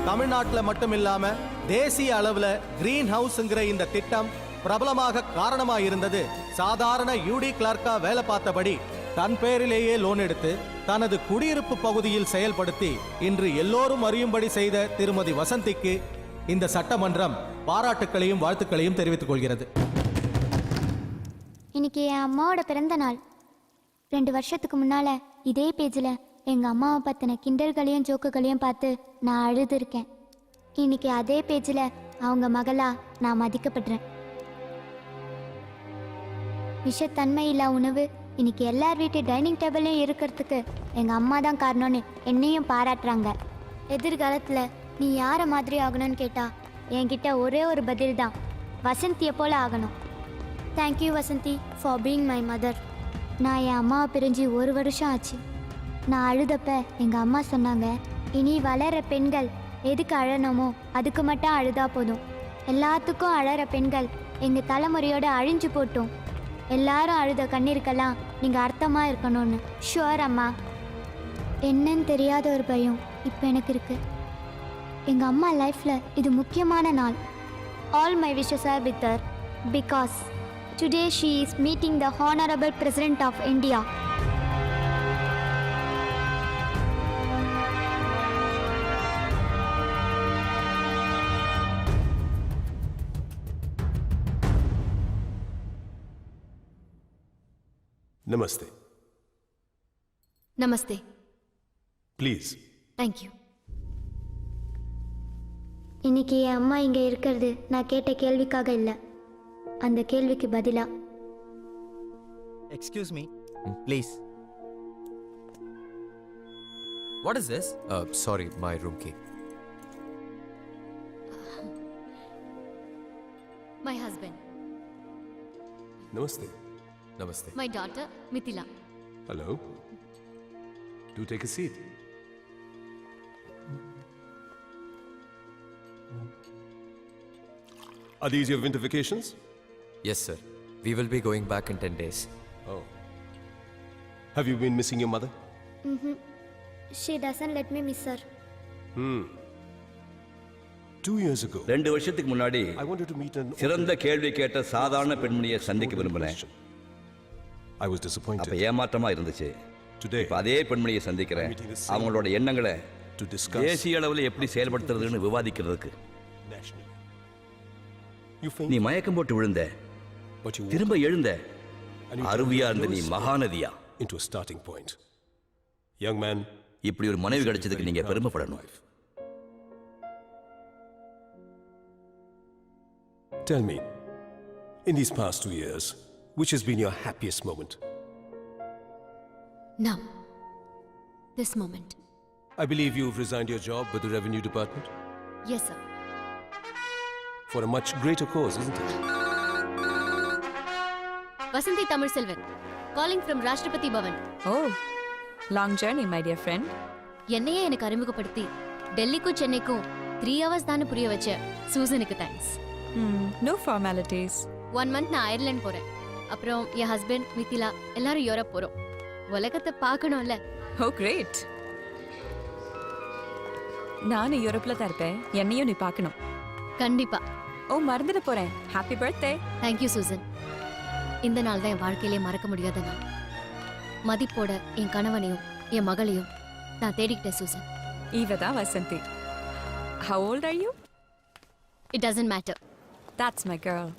தமிழ்நாட்டில் மட்டும் இல்லாம தேசிய அளவுல கிரீன் ஹவுஸ்ங்கிற இந்த திட்டம் பிரபலமாக காரணமா இருந்தது. சாதாரண யூடி கிளர்க்கா வேலை பார்த்தபடி தன் பேரிலேயே லோன் எடுத்து தனது குடியிருப்பு பகுதியில் செயல்படுத்தி இன்று எல்லோரும் அறியும்படி செய்த திருமதி வசந்திக்கு இந்த சட்டமன்றம் பாராட்டுக்களையும் வாழ்த்துக்களையும் தெரிவித்துக் கொள்கிறது. இன்னைக்கு என் அம்மாவோட பிறந்த நாள். 2 வருஷத்துக்கு முன்னால இதே பேஜில் எங்க அம்மாவை பத்தின கிண்டல்களையும் ஜோக்குகளையும் பார்த்து நான் அழுதுருக்கேன். இன்னைக்கு அதே பேஜில் அவங்க மகளா நான் மதிக்கப்படுறேன். விஷத்தன்மை இல்லா உணவு இன்னைக்கு எல்லார் வீட்டு டைனிங் டேபிளையும் இருக்கிறதுக்கு எங்க அம்மா தான் காரணம்னு என்னையும் பாராட்டுறாங்க. எதிர்காலத்துல நீ யாரை மாதிரி ஆகணும்னு கேட்டா என்கிட்ட ஒரே ஒரு பதில் தான், வசந்தியை போல ஆகணும். Thank you Vasanthi for being my mother. நான் என் அம்மாவை பிரிஞ்சு 1 வருஷம் ஆச்சு. நான் அழுதப்ப எங்கள் அம்மா சொன்னாங்க, இனி வளர பெண்கள் எதுக்கு அழணுமோ அதுக்கு மட்டும் அழுதா போதும். எல்லாத்துக்கும் அழற பெண்கள் எங்கள் தலைமுறையோட அழிஞ்சு போட்டோம். எல்லாரும் அழுத கண்ணீருக்கெல்லாம் நீங்கள் அர்த்தமாக இருக்கணும்னு. ஷுவர் அம்மா. என்னன்னு தெரியாத ஒரு பயம் இப்போ எனக்கு இருக்கு. எங்கள் அம்மா லைஃப்பில் இது முக்கியமான நாள். All my wishes are with her because today she is meeting the honourable president of India. நமஸ்தே. நமஸ்தே. ப்ளீஸ். தேங்க்யூ. இன்னைக்கு என் அம்மா இங்கே இருக்கிறது நான் கேட்ட கேள்விக்காக இல்லை, அந்த கேள்விக்கு பதிலா. Excuse me please. What is this? Sorry, my room key. My husband. Namaste. Namaste. My daughter, Mithila. Hello. Do take a seat. Are these your winter vacations? Yes, sir. We will be going back in 10 days. Oh. Have you been missing your mother? She doesn't let me miss her. 2 years ago. 2 வருஷத்துக்கு முன்னாடி சிறந்த கேள்வி கேட்ட சாதாரண பெண்மணியை சந்திக்க விரும்பினேன். I was disappointed. அப்ப ஏமாற்றமா இருந்துச்சு. இப்ப அதே பெண்மணியை சந்திக்கிறேன். அவங்களோட எண்ணங்களை to discuss தேசிய அளவில் எப்படி செயல்படுத்துறதுன்னு விவாதிக்கிறதுக்கு. nationally. நீ மயக்கம் போட்டு விழுந்த, திரும்ப எழுந்த, அருவியா இருந்த நீ மகாநதியா. Into a starting point. Young man, இப்படி ஒரு மனைவி கிடைச்சதுக்கு நீங்க பெருமைப்படணும். Tell me, in these past 2 years, which has been your happiest moment? Now, this moment. I believe you've resigned your job with the revenue department Yes, sir. for a much greater cause, isn't it? Vasanthi Tamil Selvan, calling from Rashtrapati Bhavan. Oh, long journey, my dear friend. என்னையே எனக்கு அறிமுகப்படுத்தி டெல்லிக்கும் சென்னைக்கும் 3 hours தானே புரிய வச்ச சூசனுக்கு thanks. No formalities. 1 month நான் Ireland போறேன். அப்புறம் என் ஹஸ்பண்ட் மிதிலா எல்லாரும் யூரோப் போறோம். உலகத்தை பார்க்கணும்ல. Oh, great. நானும் யூரோப்ல தான் இருப்பேன். என்னையும் நீ பார்க்கணும். கண்டிப்பா. ஓ, மறந்துட போறேன். Happy birthday. Thank you Susan. இந்த நாள் தான் என் வாழ்க்கையிலே மறக்க முடியாத நாள். மதிப்போட என் கணவனையும் என் மகளையும் நான் தேடிக்கிட்டேன் சூசன். இவதான் Vasanthi. How old are you? It doesn't matter. That's my girl.